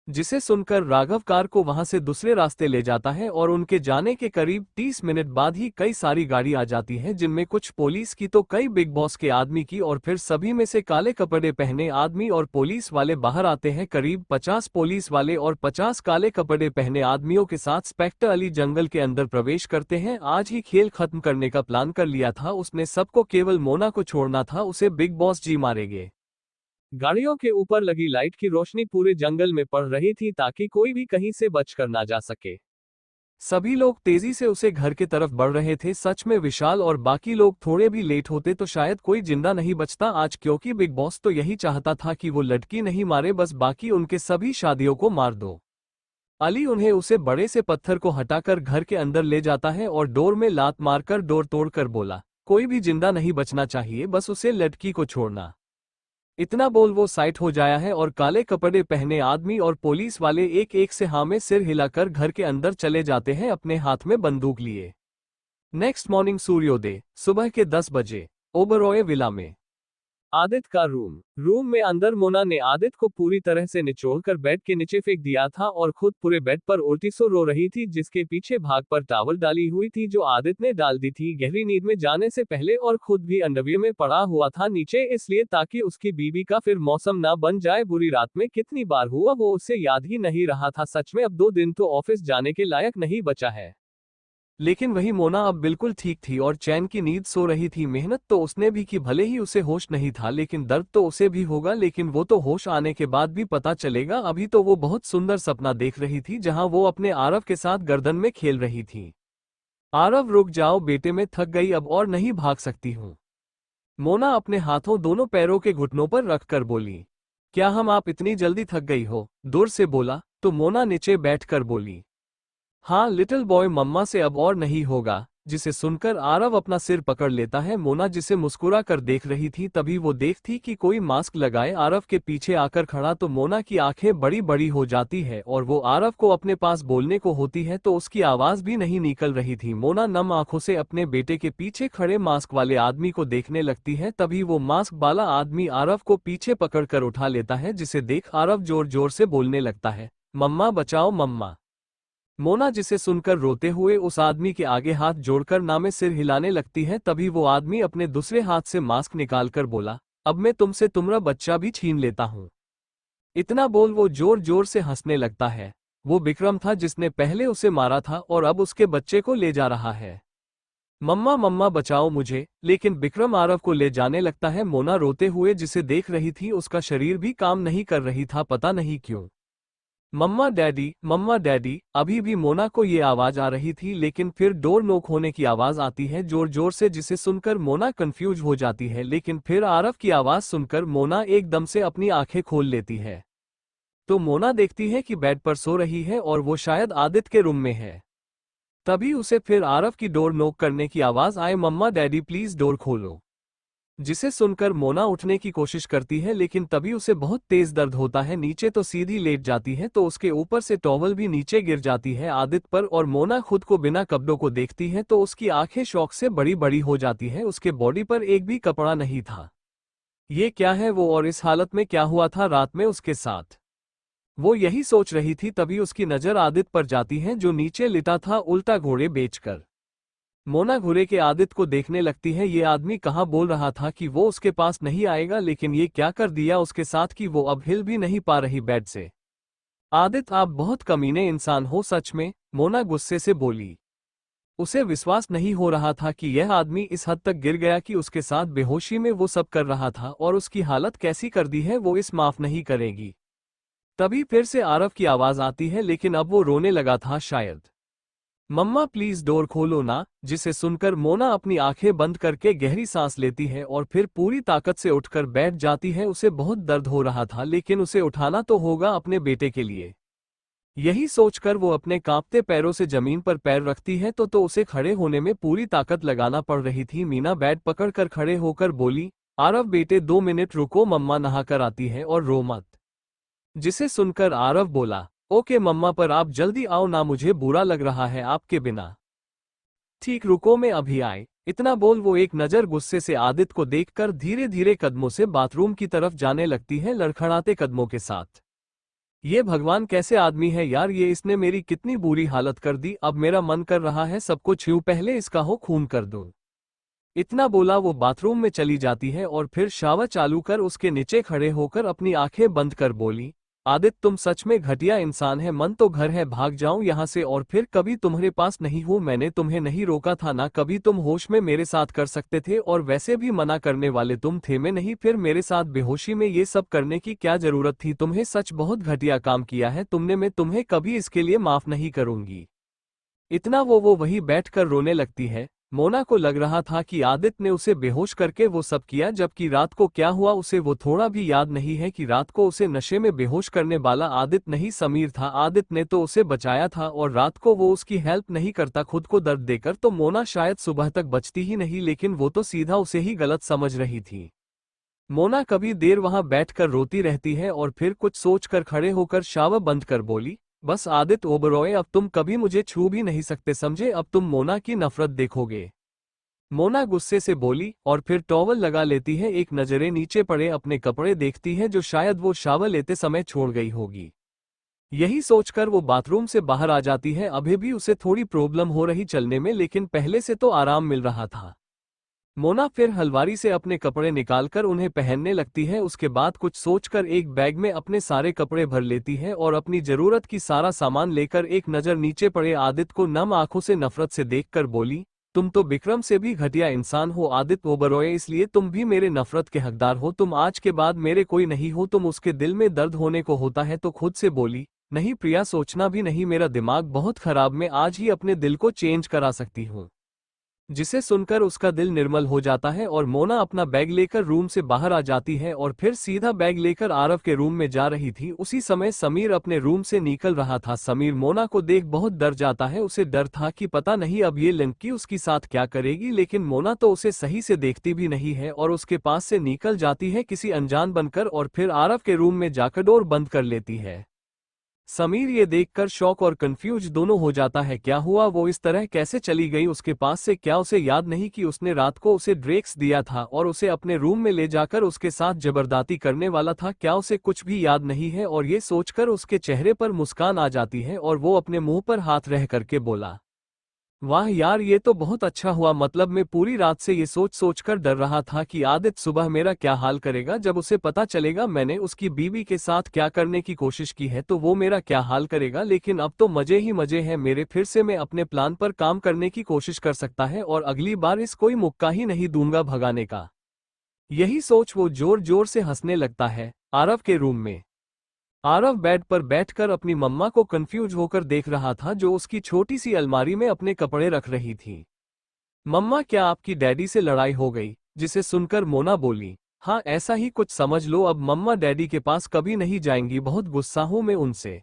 जिसे सुनकर राघव कार को वहां से दूसरे रास्ते ले जाता है और उनके जाने के करीब 30 मिनट बाद ही कई सारी गाड़ी आ जाती हैं, जिनमें कुछ पुलिस की तो कई बिग बॉस के आदमी की, और फिर सभी में से काले कपड़े पहने आदमी और पुलिस वाले बाहर आते हैं। करीब 50 पुलिस वाले और 50 काले कपड़े पहने आदमियों के साथ इंस्पेक्टर अली जंगल के अंदर प्रवेश करते हैं। आज ही खेल खत्म करने का प्लान कर लिया था उसने, सबको केवल मोना को छोड़ना था, उसे बिग बॉस जी मारेंगे। गाड़ियों के ऊपर लगी लाइट की रोशनी पूरे जंगल में पड़ रही थी ताकि कोई भी कहीं से बचकर ना जा सके। सभी लोग तेजी से उसे घर की तरफ बढ़ रहे थे। सच में विशाल और बाकी लोग थोड़े भी लेट होते तो शायद कोई जिंदा नहीं बचता आज, क्योंकि बिग बॉस तो यही चाहता था कि वो लड़की नहीं मारे, बस बाकी उनके सभी शादियों को मार दो। अली उन्हें उसे बड़े से पत्थर को हटाकर घर के अंदर ले जाता है और डोर में लात मारकर डोर तोड़कर बोला, कोई भी जिंदा नहीं बचना चाहिए, बस उसे लड़की को छोड़ना। इतना बोल वो साइड हो जाया है और काले कपड़े पहने आदमी और पुलिस वाले एक एक से हाँ में सिर हिलाकर घर के अंदर चले जाते हैं अपने हाथ में बंदूक लिए। नेक्स्ट मॉर्निंग सूर्योदय सुबह के 10 बजे ओबरॉय विला में। आदित्य का रूम में अंदर मोना ने आदित्य को पूरी तरह से निचोड़कर बेड के नीचे फेंक दिया था और खुद पूरे बेड पर उल्टी सो रो रही थी, जिसके पीछे भाग पर टॉवल डाली हुई थी जो आदित्य ने डाल दी थी गहरी नींद में जाने से पहले, और खुद भी अंडरवियर में पड़ा हुआ था नीचे, इसलिए ताकि उसकी बीवी का फिर मौसम ना बन जाए। बुरी रात में कितनी बार हुआ वो उसे याद ही नहीं रहा था। सच में अब 2 दिन तो ऑफिस जाने के लायक नहीं बचा है। लेकिन वही मोना अब बिल्कुल ठीक थी और चैन की नींद सो रही थी। मेहनत तो उसने भी की, भले ही उसे होश नहीं था, लेकिन दर्द तो उसे भी होगा, लेकिन वो तो होश आने के बाद भी पता चलेगा। अभी तो वो बहुत सुंदर सपना देख रही थी जहां वो अपने आरव के साथ गर्दन में खेल रही थी। आरव रुक जाओ बेटे, मैं थक गई अब और नहीं भाग सकती हूँ। मोना अपने हाथों दोनों पैरों के घुटनों पर रखकर बोली, क्या हम आप इतनी जल्दी थक गई हो? दूर से बोला तो मोना नीचे बैठकर बोली, हाँ लिटिल बॉय, मम्मा से अब और नहीं होगा। जिसे सुनकर आरव अपना सिर पकड़ लेता है। मोना जिसे मुस्कुरा कर देख रही थी, तभी वो देखती कि कोई मास्क लगाए आरव के पीछे आकर खड़ा, तो मोना की आंखें बड़ी बड़ी हो जाती है और वो आरव को अपने पास बोलने को होती है तो उसकी आवाज भी नहीं निकल रही थी। मोना नम आंखों से अपने बेटे के पीछे खड़े मास्क वाले आदमी को देखने लगती है। तभी वो मास्क वाला आदमी आरव को पीछे पकड़कर उठा लेता है, जिसे देख आरव जोर जोर से बोलने लगता है, मम्मा बचाओ मम्मा। मोना जिसे सुनकर रोते हुए उस आदमी के आगे हाथ जोड़कर ना में सिर हिलाने लगती है। तभी वो आदमी अपने दूसरे हाथ से मास्क निकालकर बोला, अब मैं तुमसे तुम्हारा बच्चा भी छीन लेता हूँ। इतना बोल वो जोर जोर से हंसने लगता है। वो विक्रम था जिसने पहले उसे मारा था और अब उसके बच्चे को ले जा रहा है। मम्मा मम्मा बचाओ मुझे। लेकिन विक्रम आरव को ले जाने लगता है। मोना रोते हुए जिसे देख रही थी, उसका शरीर भी काम नहीं कर रही था, पता नहीं क्यों। मम्मा डैडी। अभी भी मोना को ये आवाज आ रही थी, लेकिन फिर डोर नॉक होने की आवाज आती है जोर जोर से, जिसे सुनकर मोना कंफ्यूज हो जाती है। लेकिन फिर आरव की आवाज सुनकर मोना एकदम से अपनी आंखें खोल लेती है। तो मोना देखती है कि बेड पर सो रही है और वो शायद आदित्य के रूम में है। तभी उसे फिर आरव की डोर नॉक करने की आवाज आए, मम्मा डैडी प्लीज डोर खोलो। जिसे सुनकर मोना उठने की कोशिश करती है, लेकिन तभी उसे बहुत तेज दर्द होता है। नीचे तो सीधी लेट जाती है तो उसके ऊपर से टॉवल भी नीचे गिर जाती है आदित्य पर, और मोना खुद को बिना कपड़ों को देखती है तो उसकी आंखें शौक से बड़ी बड़ी हो जाती है। उसके बॉडी पर एक भी कपड़ा नहीं था। ये क्या है वो, और इस हालत में क्या हुआ था रात में उसके साथ? वो यही सोच रही थी, तभी उसकी नजर आदित्य पर जाती है जो नीचे लिटा था उल्टा घोड़े बेचकर। मोना घूरे के आदित्य को देखने लगती है। ये आदमी कहाँ बोल रहा था कि वो उसके पास नहीं आएगा, लेकिन ये क्या कर दिया उसके साथ कि वो अब हिल भी नहीं पा रही बेड से। आदित्य, आप बहुत कमीने इंसान हो सच में, मोना गुस्से से बोली। उसे विश्वास नहीं हो रहा था कि यह आदमी इस हद तक गिर गया कि उसके साथ बेहोशी में वो सब कर रहा था, और उसकी हालत कैसी कर दी है वो इस माफ नहीं करेगी। तभी फिर से आरव की आवाज आती है, लेकिन अब वो रोने लगा था शायद। मम्मा प्लीज डोर खोलो ना, जिसे सुनकर मोना अपनी आंखें बंद करके गहरी सांस लेती है और फिर पूरी ताकत से उठकर बैठ जाती है। उसे बहुत दर्द हो रहा था, लेकिन उसे उठाना तो होगा अपने बेटे के लिए। यही सोचकर वो अपने कांपते पैरों से जमीन पर पैर रखती है तो उसे खड़े होने में पूरी ताकत लगाना पड़ रही थी। मीना बेड पकड़कर खड़े होकर बोली, आरव बेटे 2 मिनट रुको, मम्मा नहाकर आती है और रो मत। जिसे सुनकर आरव बोला, ओके मम्मा, पर आप जल्दी आओ ना, मुझे बुरा लग रहा है आपके बिना। ठीक रुको, मैं अभी आए। इतना बोल वो एक नजर गुस्से से आदित्य को देखकर धीरे धीरे कदमों से बाथरूम की तरफ जाने लगती है, लड़खड़ाते कदमों के साथ। ये भगवान कैसे आदमी है यार, ये इसने मेरी कितनी बुरी हालत कर दी। अब मेरा मन कर रहा है सबको छू पहले इसका हो खून कर दूं। इतना बोला वो बाथरूम में चली जाती है और फिर शावर चालू कर उसके नीचे खड़े होकर अपनी आंखें बंद कर बोली, आदित्य तुम सच में घटिया इंसान है। मन तो घर है, भाग जाऊं यहाँ से और फिर कभी तुम्हारे पास नहीं हूं। मैंने तुम्हें नहीं रोका था ना, कभी तुम होश में मेरे साथ कर सकते थे, और वैसे भी मना करने वाले तुम थे, मैं नहीं। फिर मेरे साथ बेहोशी में ये सब करने की क्या जरूरत थी? तुम्हें सच बहुत घटिया काम किया है तुमने, मैं तुम्हें कभी इसके लिए माफ नहीं करूंगी। इतना वो वही बैठकर रोने लगती है। मोना को लग रहा था कि आदित्य ने उसे बेहोश करके वो सब किया, जबकि रात को क्या हुआ उसे वो थोड़ा भी याद नहीं है कि रात को उसे नशे में बेहोश करने वाला आदित्य नहीं समीर था। आदित्य ने तो उसे बचाया था, और रात को वो उसकी हेल्प नहीं करता खुद को दर्द देकर तो मोना शायद सुबह तक बचती ही नहीं, लेकिन वो तो सीधा उसे ही गलत समझ रही थी। मोना कभी देर वहां बैठकर रोती रहती है और फिर कुछ सोचकर खड़े होकर शावर बंद कर बोली, बस आदित्य ओबरॉय, अब तुम कभी मुझे छू भी नहीं सकते समझे, अब तुम मोना की नफरत देखोगे। मोना गुस्से से बोली और फिर टॉवल लगा लेती है। एक नजरें नीचे पड़े अपने कपड़े देखती है जो शायद वो शावर लेते समय छोड़ गई होगी। यही सोचकर वो बाथरूम से बाहर आ जाती है। अभी भी उसे थोड़ी प्रॉब्लम हो रही चलने में, लेकिन पहले से तो आराम मिल रहा था। मोना फिर हलवारी से अपने कपड़े निकालकर उन्हें पहनने लगती है। उसके बाद कुछ सोचकर एक बैग में अपने सारे कपड़े भर लेती है और अपनी जरूरत की सारा सामान लेकर एक नजर नीचे पड़े आदित्य को नम आंखों से नफरत से देखकर बोली, तुम तो विक्रम से भी घटिया इंसान हो आदित्य ओबरॉय, इसलिए तुम भी मेरे नफरत के हकदार हो। तुम आज के बाद मेरे कोई नहीं हो। तुम उसके दिल में दर्द होने को होता है तो खुद से बोली, नहीं प्रिया, सोचना भी नहीं, मेरा दिमाग बहुत खराब, मैं आज ही अपने दिल को चेंज करा सकती हूँ। जिसे सुनकर उसका दिल निर्मल हो जाता है और मोना अपना बैग लेकर रूम से बाहर आ जाती है और फिर सीधा बैग लेकर आरव के रूम में जा रही थी। उसी समय समीर अपने रूम से निकल रहा था। समीर मोना को देख बहुत डर जाता है। उसे डर था कि पता नहीं अब ये लड़की उसकी साथ क्या करेगी, लेकिन मोना तो उसे सही से देखती भी नहीं है और उसके पास से निकल जाती है किसी अनजान बनकर, और फिर आरव के रूम में जाकर डोर बंद कर लेती है। समीर ये देखकर शॉक और कंफ्यूज दोनों हो जाता है। क्या हुआ, वो इस तरह कैसे चली गई उसके पास से? क्या उसे याद नहीं कि उसने रात को उसे ड्रेक्स दिया था और उसे अपने रूम में ले जाकर उसके साथ जबरदस्ती करने वाला था? क्या उसे कुछ भी याद नहीं है? और ये सोचकर उसके चेहरे पर मुस्कान आ जाती है और वो अपने मुंह पर हाथ रह करके बोला, वाह यार, ये तो बहुत अच्छा हुआ। मतलब मैं पूरी रात से ये सोच कर डर रहा था कि आदित्य सुबह मेरा क्या हाल करेगा। जब उसे पता चलेगा मैंने उसकी बीवी के साथ क्या करने की कोशिश की है तो वो मेरा क्या हाल करेगा। लेकिन अब तो मजे ही मजे हैं मेरे। फिर से मैं अपने प्लान पर काम करने की कोशिश कर सकता है और अगली बार इस कोई मुक्का ही नहीं दूंगा भगाने का। यही सोच वो जोर जोर से हंसने लगता है। आरव के रूम में आरव बेड पर बैठकर अपनी मम्मा को कंफ्यूज होकर देख रहा था, जो उसकी छोटी सी अलमारी में अपने कपड़े रख रही थी। मम्मा, क्या आपकी डैडी से लड़ाई हो गई? जिसे सुनकर मोना बोली, हाँ ऐसा ही कुछ समझ लो। अब मम्मा डैडी के पास कभी नहीं जाएंगी, बहुत गुस्सा हूं मैं उनसे।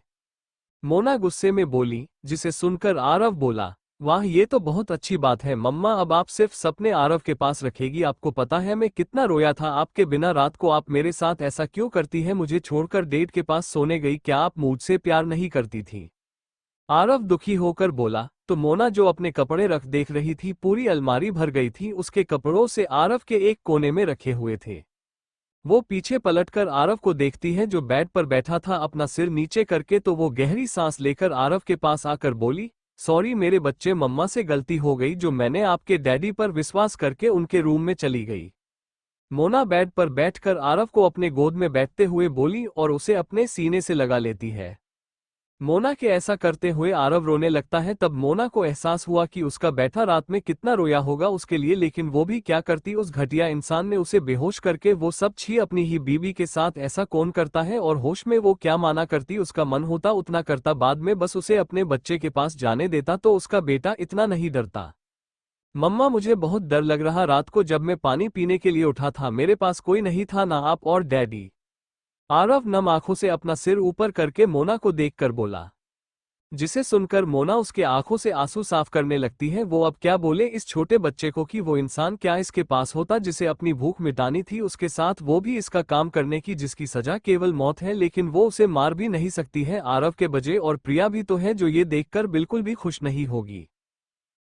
मोना गुस्से में बोली। जिसे सुनकर आरव बोला, वाह, ये तो बहुत अच्छी बात है मम्मा। अब आप सिर्फ सपने आरव के पास रखेगी। आपको पता है मैं कितना रोया था आपके बिना। रात को आप मेरे साथ ऐसा क्यों करती है? मुझे छोड़कर डेड के पास सोने गई। क्या आप मुझसे प्यार नहीं करती थी? आरव दुखी होकर बोला। तो मोना जो अपने कपड़े रख देख रही थी, पूरी अलमारी भर गई थी उसके कपड़ों से, आरव के एक कोने में रखे हुए थे। वो पीछे पलटकर आरव को देखती है जो बेड पर बैठा था, अपना सिर नीचे करके। तो वो गहरी सांस लेकर आरव के पास आकर बोली, सॉरी मेरे बच्चे, मम्मा से गलती हो गई जो मैंने आपके डैडी पर विश्वास करके उनके रूम में चली गई। मोना बेड पर बैठकर आरव को अपने गोद में बैठते हुए बोली और उसे अपने सीने से लगा लेती है। मोना के ऐसा करते हुए आरव रोने लगता है। तब मोना को एहसास हुआ कि उसका बेटा रात में कितना रोया होगा उसके लिए, लेकिन वो भी क्या करती, उस घटिया इंसान ने उसे बेहोश करके वो सब छी अपनी ही बीवी के साथ ऐसा कौन करता है। और होश में वो क्या माना करती, उसका मन होता उतना करता, बाद में बस उसे अपने बच्चे के पास जाने देता तो उसका बेटा इतना नहीं डरता। मम्मा मुझे बहुत डर लग रहा, रात को जब मैं पानी पीने के लिए उठा था मेरे पास कोई नहीं था, ना आप और डैडी। आरव नम आंखों से अपना सिर ऊपर करके मोना को देखकर बोला, जिसे सुनकर मोना उसके आंखों से आंसू साफ करने लगती है। वो अब क्या बोले इस छोटे बच्चे को कि वो इंसान क्या इसके पास होता जिसे अपनी भूख मिटानी थी उसके साथ, वो भी इसका काम करने की जिसकी सजा केवल मौत है, लेकिन वो उसे मार भी नहीं सकती है। आरव के बजे और प्रिया भी तो है जो ये देखकर बिल्कुल भी खुश नहीं होगी।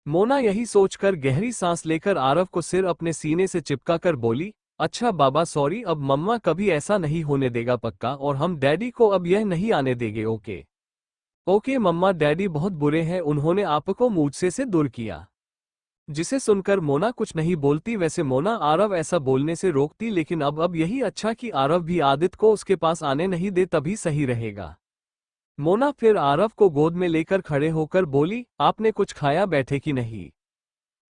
मोना यही सोचकर गहरी सांस लेकर आरव को सिर अपने सीने से चिपका कर बोली, अच्छा बाबा सॉरी, अब मम्मा कभी ऐसा नहीं होने देगा पक्का, और हम डैडी को अब यह नहीं आने देंगे। ओके ओके मम्मा, डैडी बहुत बुरे हैं, उन्होंने आपको मुझसे से दूर किया। जिसे सुनकर मोना कुछ नहीं बोलती। वैसे मोना आरव ऐसा बोलने से रोकती, लेकिन अब यही अच्छा कि आरव भी आदित्य को उसके पास आने नहीं दे, तभी सही रहेगा। मोना फिर आरव को गोद में लेकर खड़े होकर बोली, आपने कुछ खाया बैठे कि नहीं?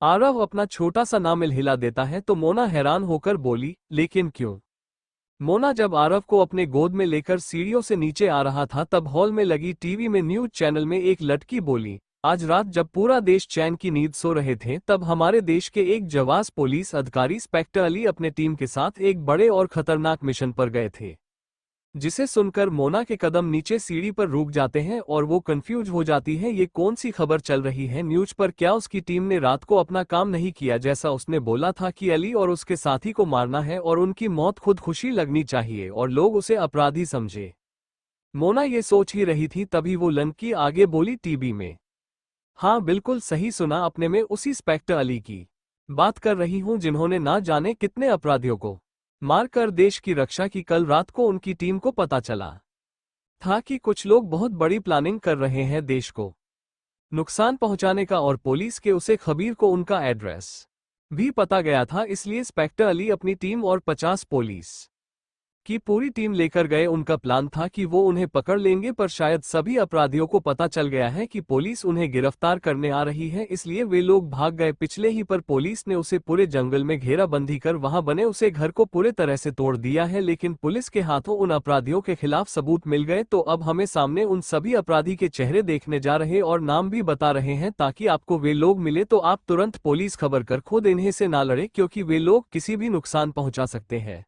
आरव अपना छोटा सा नामिल हिला देता है तो मोना हैरान होकर बोली, लेकिन क्यों? मोना जब आरव को अपने गोद में लेकर सीढ़ियों से नीचे आ रहा था तब हॉल में लगी टीवी में न्यूज चैनल में एक लड़की बोली, आज रात जब पूरा देश चैन की नींद सो रहे थे तब हमारे देश के एक जाबाज पुलिस अधिकारी इंस्पेक्टर अली अपने टीम के साथ एक बड़े और खतरनाक मिशन पर गए थे। जिसे सुनकर मोना के कदम नीचे सीढ़ी पर रुक जाते हैं और वो कंफ्यूज हो जाती है, ये कौन सी खबर चल रही है न्यूज पर? क्या उसकी टीम ने रात को अपना काम नहीं किया जैसा उसने बोला था कि अली और उसके साथी को मारना है और उनकी मौत खुद खुशी लगनी चाहिए और लोग उसे अपराधी समझे? मोना ये सोच ही रही थी तभी वो लड़की आगे बोली, टीवी में। हाँ बिल्कुल सही सुना आपने, में उसी इंस्पेक्टर अली की बात कर रही हूँ जिन्होंने ना जाने कितने अपराधियों को मारकर देश की रक्षा की। कल रात को उनकी टीम को पता चला था कि कुछ लोग बहुत बड़ी प्लानिंग कर रहे हैं देश को नुकसान पहुंचाने का, और पुलिस के उसे खबीर को उनका एड्रेस भी पता गया था। इसलिए इंस्पेक्टर अली अपनी टीम और 50 पुलिस की पूरी टीम लेकर गए। उनका प्लान था कि वो उन्हें पकड़ लेंगे, पर शायद सभी अपराधियों को पता चल गया है कि पुलिस उन्हें गिरफ्तार करने आ रही है, इसलिए वे लोग भाग गए। पिछले ही पर पुलिस ने उसे पूरे जंगल में घेराबंदी कर वहां बने उसे घर को पूरे तरह से तोड़ दिया है, लेकिन पुलिस के हाथों उन अपराधियों के खिलाफ सबूत मिल गए। तो अब हमें सामने उन सभी अपराधी के चेहरे देखने जा रहे और नाम भी बता रहे हैं, ताकि आपको वे लोग मिले तो आप तुरंत पुलिस खबर कर खुद इन्हें से ना लड़े, क्योंकि वे लोग किसी भी नुकसान पहुंचा सकते हैं।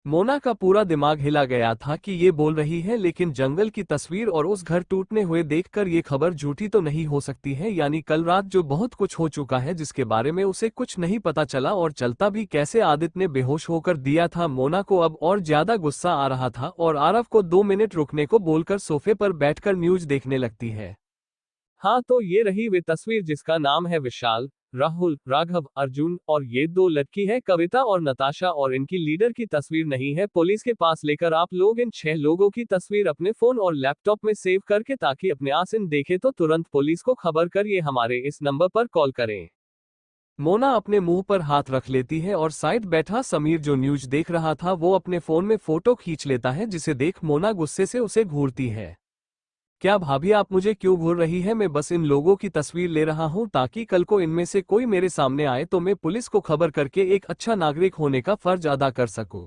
मोना का पूरा दिमाग हिला गया था कि ये बोल रही है, लेकिन जंगल की तस्वीर और उस घर टूटने हुए देखकर ये खबर झूठी तो नहीं हो सकती है। यानी कल रात जो बहुत कुछ हो चुका है जिसके बारे में उसे कुछ नहीं पता चला, और चलता भी कैसे आदित्य ने बेहोश होकर दिया था। मोना को अब और ज्यादा गुस्सा आ रहा था और आरव को 2 मिनट रुकने को बोलकर सोफे पर बैठकर न्यूज देखने लगती है। हाँ तो ये रही वे तस्वीर जिसका नाम है विशाल, राहुल, राघव, अर्जुन, और ये 2 लड़की है कविता और नताशा, और इनकी लीडर की तस्वीर नहीं है पुलिस के पास लेकर आप लोग इन 6 लोगों की तस्वीर अपने फोन और लैपटॉप में सेव करके, ताकि अपने आसिन देखे तो तुरंत पुलिस को खबर करिए हमारे इस नंबर पर कॉल करें। मोना अपने मुंह पर हाथ रख लेती है और साइड बैठा समीर जो न्यूज देख रहा था वो अपने फोन में फोटो खींच लेता है, जिसे देख मोना गुस्से से उसे घूरती है। क्या भाभी आप मुझे क्यों घूर रही है? मैं बस इन लोगों की तस्वीर ले रहा हूं ताकि कल को इनमें से कोई मेरे सामने आए तो मैं पुलिस को खबर करके एक अच्छा नागरिक होने का फर्ज अदा कर सकूं।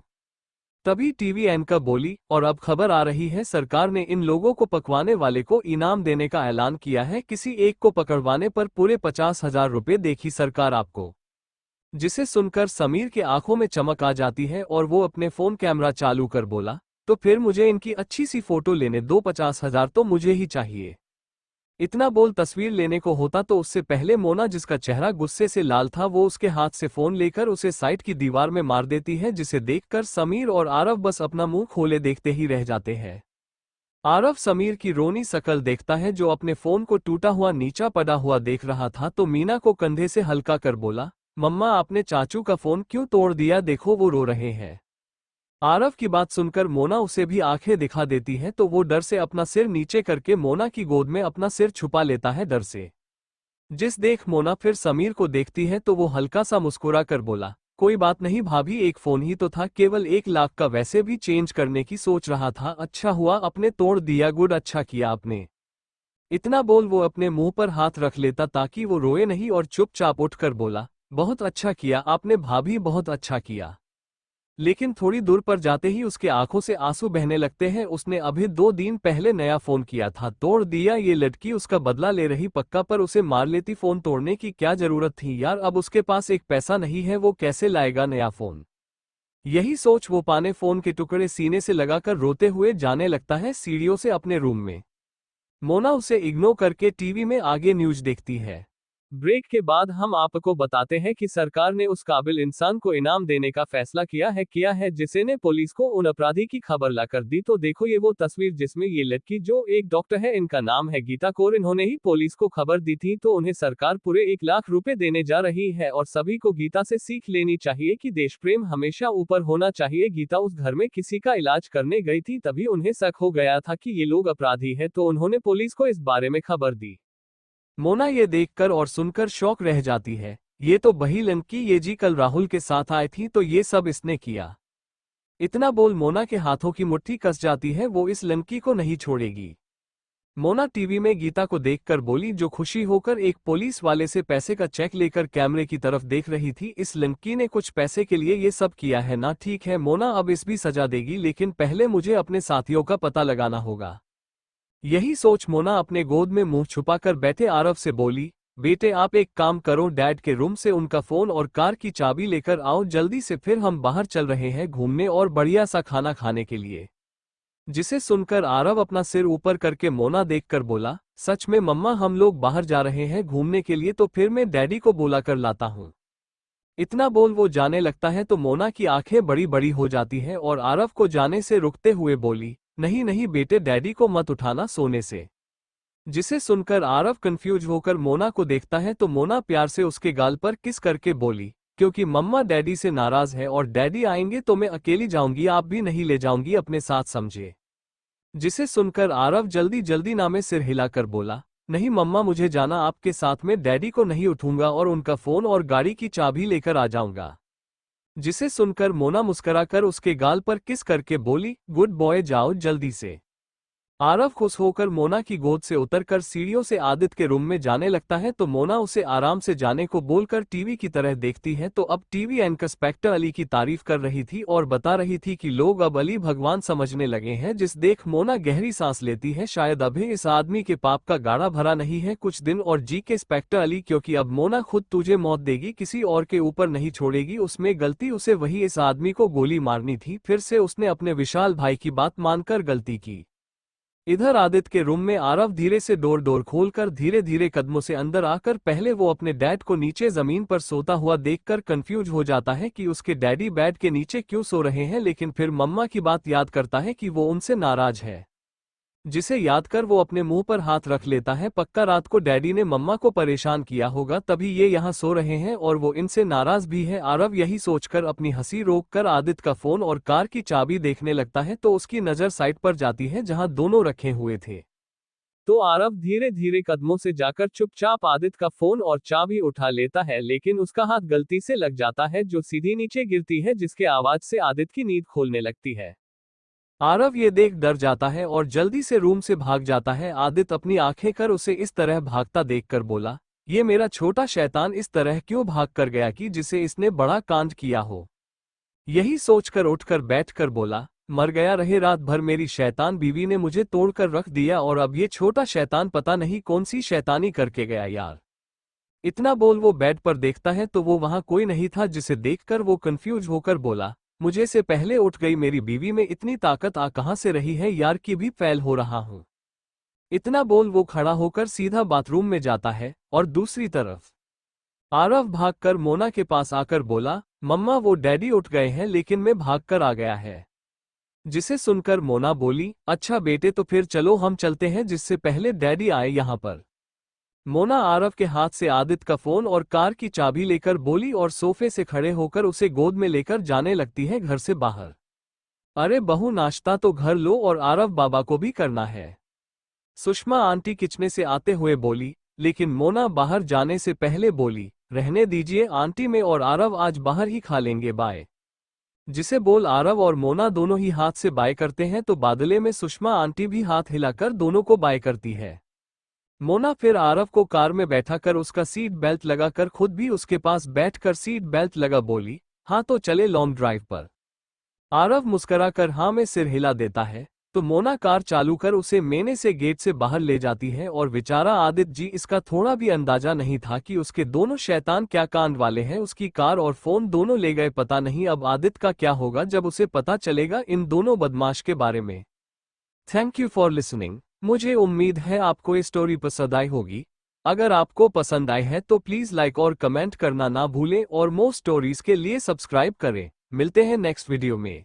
तभी टीवी एंकर बोली, और अब खबर आ रही है सरकार ने इन लोगों को पकवाने वाले को इनाम देने का ऐलान किया है। किसी एक को पकड़वाने पर पूरे 50,000 रुपए देगी सरकार आपको। जिसे सुनकर समीर के आंखों में चमक आ जाती है और वो अपने फोन कैमरा चालू कर बोला, तो फिर मुझे इनकी अच्छी सी फोटो लेने दो, 50,000 तो मुझे ही चाहिए। इतना बोल तस्वीर लेने को होता तो उससे पहले मोना, जिसका चेहरा गुस्से से लाल था, वो उसके हाथ से फोन लेकर उसे साइड की दीवार में मार देती है, जिसे देखकर समीर और आरव बस अपना मुंह खोले देखते ही रह जाते हैं। आरव समीर की रोनी शकल देखता है जो अपने फोन को टूटा हुआ नीचा पड़ा हुआ देख रहा था, तो मीना को कंधे से हल्का कर बोला, मम्मा आपने चाचू का फोन क्यों तोड़ दिया, देखो वो रो रहे हैं। आरव की बात सुनकर मोना उसे भी आंखें दिखा देती है, तो वो डर से अपना सिर नीचे करके मोना की गोद में अपना सिर छुपा लेता है डर से। जिस देख मोना फिर समीर को देखती है तो वो हल्का सा मुस्कुरा कर बोला, कोई बात नहीं भाभी, एक फोन ही तो था, केवल 1 लाख का, वैसे भी चेंज करने की सोच रहा था, अच्छा हुआ आपने तोड़ दिया, गुड, अच्छा किया आपने। इतना बोल वो अपने मुंह पर हाथ रख लेता ताकि वो रोए नहीं और चुपचाप उठकर बोला, बहुत अच्छा किया आपने भाभी, बहुत अच्छा किया। लेकिन थोड़ी दूर पर जाते ही उसके आंखों से आंसू बहने लगते हैं। उसने अभी 2 दिन पहले नया फोन किया था, तोड़ दिया, ये लड़की उसका बदला ले रही पक्का, पर उसे मार लेती, फोन तोड़ने की क्या जरूरत थी यार, अब उसके पास एक पैसा नहीं है, वो कैसे लाएगा नया फोन। यही सोच वो पाने फोन के टुकड़े सीने से लगाकर रोते हुए जाने लगता है सीढ़ियों से अपने रूम में। मोना उसे इग्नोर करके टीवी में आगे न्यूज देखती है। ब्रेक के बाद हम आपको बताते हैं कि सरकार ने उस काबिल इंसान को इनाम देने का फैसला किया है जिसे ने पुलिस को उन अपराधी की खबर लाकर दी। तो देखो ये वो तस्वीर जिसमें ये लड़की जो एक डॉक्टर है, इनका नाम है गीता कौर, इन्होंने ही पुलिस को खबर दी थी, तो उन्हें सरकार पूरे 1 लाख रुपए देने जा रही है। और सभी को गीता से सीख लेनी चाहिए कि देश प्रेम हमेशा ऊपर होना चाहिए। गीता उस घर में किसी का इलाज करने गई थी, तभी उन्हें शक हो गया था कि ये लोग अपराधी है, तो उन्होंने पुलिस को इस बारे में खबर दी। मोना ये देखकर और सुनकर शौक रह जाती है, ये तो वही लड़की ये जी कल राहुल के साथ आई थी, तो ये सब इसने किया। इतना बोल मोना के हाथों की मुट्ठी कस जाती है, वो इस लड़की को नहीं छोड़ेगी। मोना टीवी में गीता को देखकर बोली, जो खुशी होकर एक पुलिस वाले से पैसे का चेक लेकर कैमरे की तरफ देख रही थी, इस लड़की ने कुछ पैसे के लिए ये सब किया है ना, ठीक है मोना, अब इस भी सजा देगी, लेकिन पहले मुझे अपने साथियों का पता लगाना होगा। यही सोच मोना अपने गोद में मुंह छुपाकर बैठे आरव से बोली, बेटे आप एक काम करो, डैड के रूम से उनका फोन और कार की चाबी लेकर आओ जल्दी से, फिर हम बाहर चल रहे हैं घूमने और बढ़िया सा खाना खाने के लिए। जिसे सुनकर आरव अपना सिर ऊपर करके मोना देखकर बोला, सच में मम्मा, हम लोग बाहर जा रहे हैं घूमने के लिए, तो फिर मैं डैडी को बुला कर लाता हूँ। इतना बोल वो जाने लगता है तो मोना की आंखें बड़ी बड़ी हो जाती हैं और आरव को जाने से रुकते हुए बोली, नहीं नहीं बेटे, डैडी को मत उठाना सोने से। जिसे सुनकर आरव कंफ्यूज होकर मोना को देखता है तो मोना प्यार से उसके गाल पर किस करके बोली, क्योंकि मम्मा डैडी से नाराज है और डैडी आएंगे तो मैं अकेली जाऊंगी, आप भी नहीं ले जाऊंगी अपने साथ, समझे। जिसे सुनकर आरव जल्दी जल्दी ना में सिर हिलाकर बोला, नहीं मम्मा मुझे जाना आपके साथ, में डैडी को नहीं उठूंगा और उनका फोन और गाड़ी की चाबी लेकर आ जाऊंगा। जिसे सुनकर मोना मुस्कुराकर उसके गाल पर किस करके बोली, गुड बॉय, जाओ जल्दी से। आरव खुश होकर मोना की गोद से उतरकर सीढ़ियों से आदित्य के रूम में जाने लगता है, तो मोना उसे आराम से जाने को बोलकर टीवी की तरह देखती है। तो अब टीवी एंकर इंस्पेक्टर अली की तारीफ कर रही थी और बता रही थी कि लोग अब अली भगवान समझने लगे हैं, जिस देख मोना गहरी सांस लेती है, शायद अभी इस आदमी के पाप का गाढ़ा भरा नहीं है, कुछ दिन और जी के इंस्पेक्टर अली, क्योंकि अब मोना खुद तुझे मौत देगी, किसी और के ऊपर नहीं छोड़ेगी, उसमें गलती उसे वही इस आदमी को गोली मारनी थी, फिर से उसने अपने विशाल भाई की बात मानकर गलती की। इधर आदित्य के रूम में आरव धीरे से डोर खोलकर धीरे धीरे कदमों से अंदर आकर पहले वो अपने डैड को नीचे जमीन पर सोता हुआ देखकर कंफ्यूज हो जाता है कि उसके डैडी बेड के नीचे क्यों सो रहे हैं, लेकिन फिर मम्मा की बात याद करता है कि वो उनसे नाराज है। जिसे याद कर वो अपने मुंह पर हाथ रख लेता है, पक्का रात को डैडी ने मम्मा को परेशान किया होगा, तभी ये यहाँ सो रहे हैं और वो इनसे नाराज भी है। आरव यही सोचकर अपनी हंसी रोककर आदित्य का फोन और कार की चाबी देखने लगता है, तो उसकी नजर साइड पर जाती है जहां दोनों रखे हुए थे। तो आरव धीरे धीरे कदमों से जाकर चुपचाप आदित्य का फोन और चाबी उठा लेता है, लेकिन उसका हाथ गलती से लग जाता है जो सीधी नीचे गिरती है, जिसके आवाज से आदित्य की नींद खोलने लगती है। आरव ये देख डर जाता है और जल्दी से रूम से भाग जाता है। आदित्य अपनी आंखें कर उसे इस तरह भागता देखकर बोला, ये मेरा छोटा शैतान इस तरह क्यों भाग कर गया कि जिसे इसने बड़ा कांड किया हो। यही सोचकर उठकर बैठकर बोला, मर गया रहे, रात भर मेरी शैतान बीवी ने मुझे तोड़कर रख दिया और अब ये छोटा शैतान पता नहीं कौन सी शैतानी करके गया यार। इतना बोल वो बेड पर देखता है तो वो वहां कोई नहीं था, जिसे देखकर वो कंफ्यूज होकर बोला, मुझे से पहले उठ गई मेरी बीवी में इतनी ताकत आ कहां से रही है यार, की भी फैल हो रहा हूं। इतना बोल वो खड़ा होकर सीधा बाथरूम में जाता है और दूसरी तरफ आरव भागकर मोना के पास आकर बोला, मम्मा वो डैडी उठ गए हैं लेकिन मैं भागकर आ गया है। जिसे सुनकर मोना बोली, अच्छा बेटे तो फिर चलो हम चलते हैं जिससे पहले डैडी आए यहाँ पर। मोना आरव के हाथ से आदित्य का फोन और कार की चाबी लेकर बोली और सोफे से खड़े होकर उसे गोद में लेकर जाने लगती है घर से बाहर। अरे बहू नाश्ता तो घर लो और आरव बाबा को भी करना है। सुषमा आंटी किचन से आते हुए बोली, लेकिन मोना बाहर जाने से पहले बोली, रहने दीजिए आंटी मैं और आरव आज बाहर ही खा लेंगे बाय। जिसे बोल आरव और मोना दोनों ही हाथ से बाय करते हैं तो बादले में सुषमा आंटी भी हाथ हिलाकर दोनों को बाय करती है। मोना फिर आरव को कार में बैठाकर उसका सीट बेल्ट लगाकर खुद भी उसके पास बैठकर सीट बेल्ट लगा बोली, हाँ तो चले लॉन्ग ड्राइव पर। आरव मुस्कुराकर हाँ में सिर हिला देता है तो मोना कार चालू कर उसे मेने से गेट से बाहर ले जाती है और बेचारा आदित्य जी इसका थोड़ा भी अंदाजा नहीं था कि उसके दोनों शैतान क्या कांड वाले हैं। उसकी कार और फोन दोनों ले गए। पता नहीं अब आदित्य का क्या होगा जब उसे पता चलेगा इन दोनों बदमाश के बारे में। Thank you for listening. मुझे उम्मीद है आपको ये स्टोरी पसंद आई होगी। अगर आपको पसंद आई है तो प्लीज लाइक और कमेंट करना ना भूलें और मोर स्टोरीज के लिए सब्सक्राइब करें। मिलते हैं नेक्स्ट वीडियो में।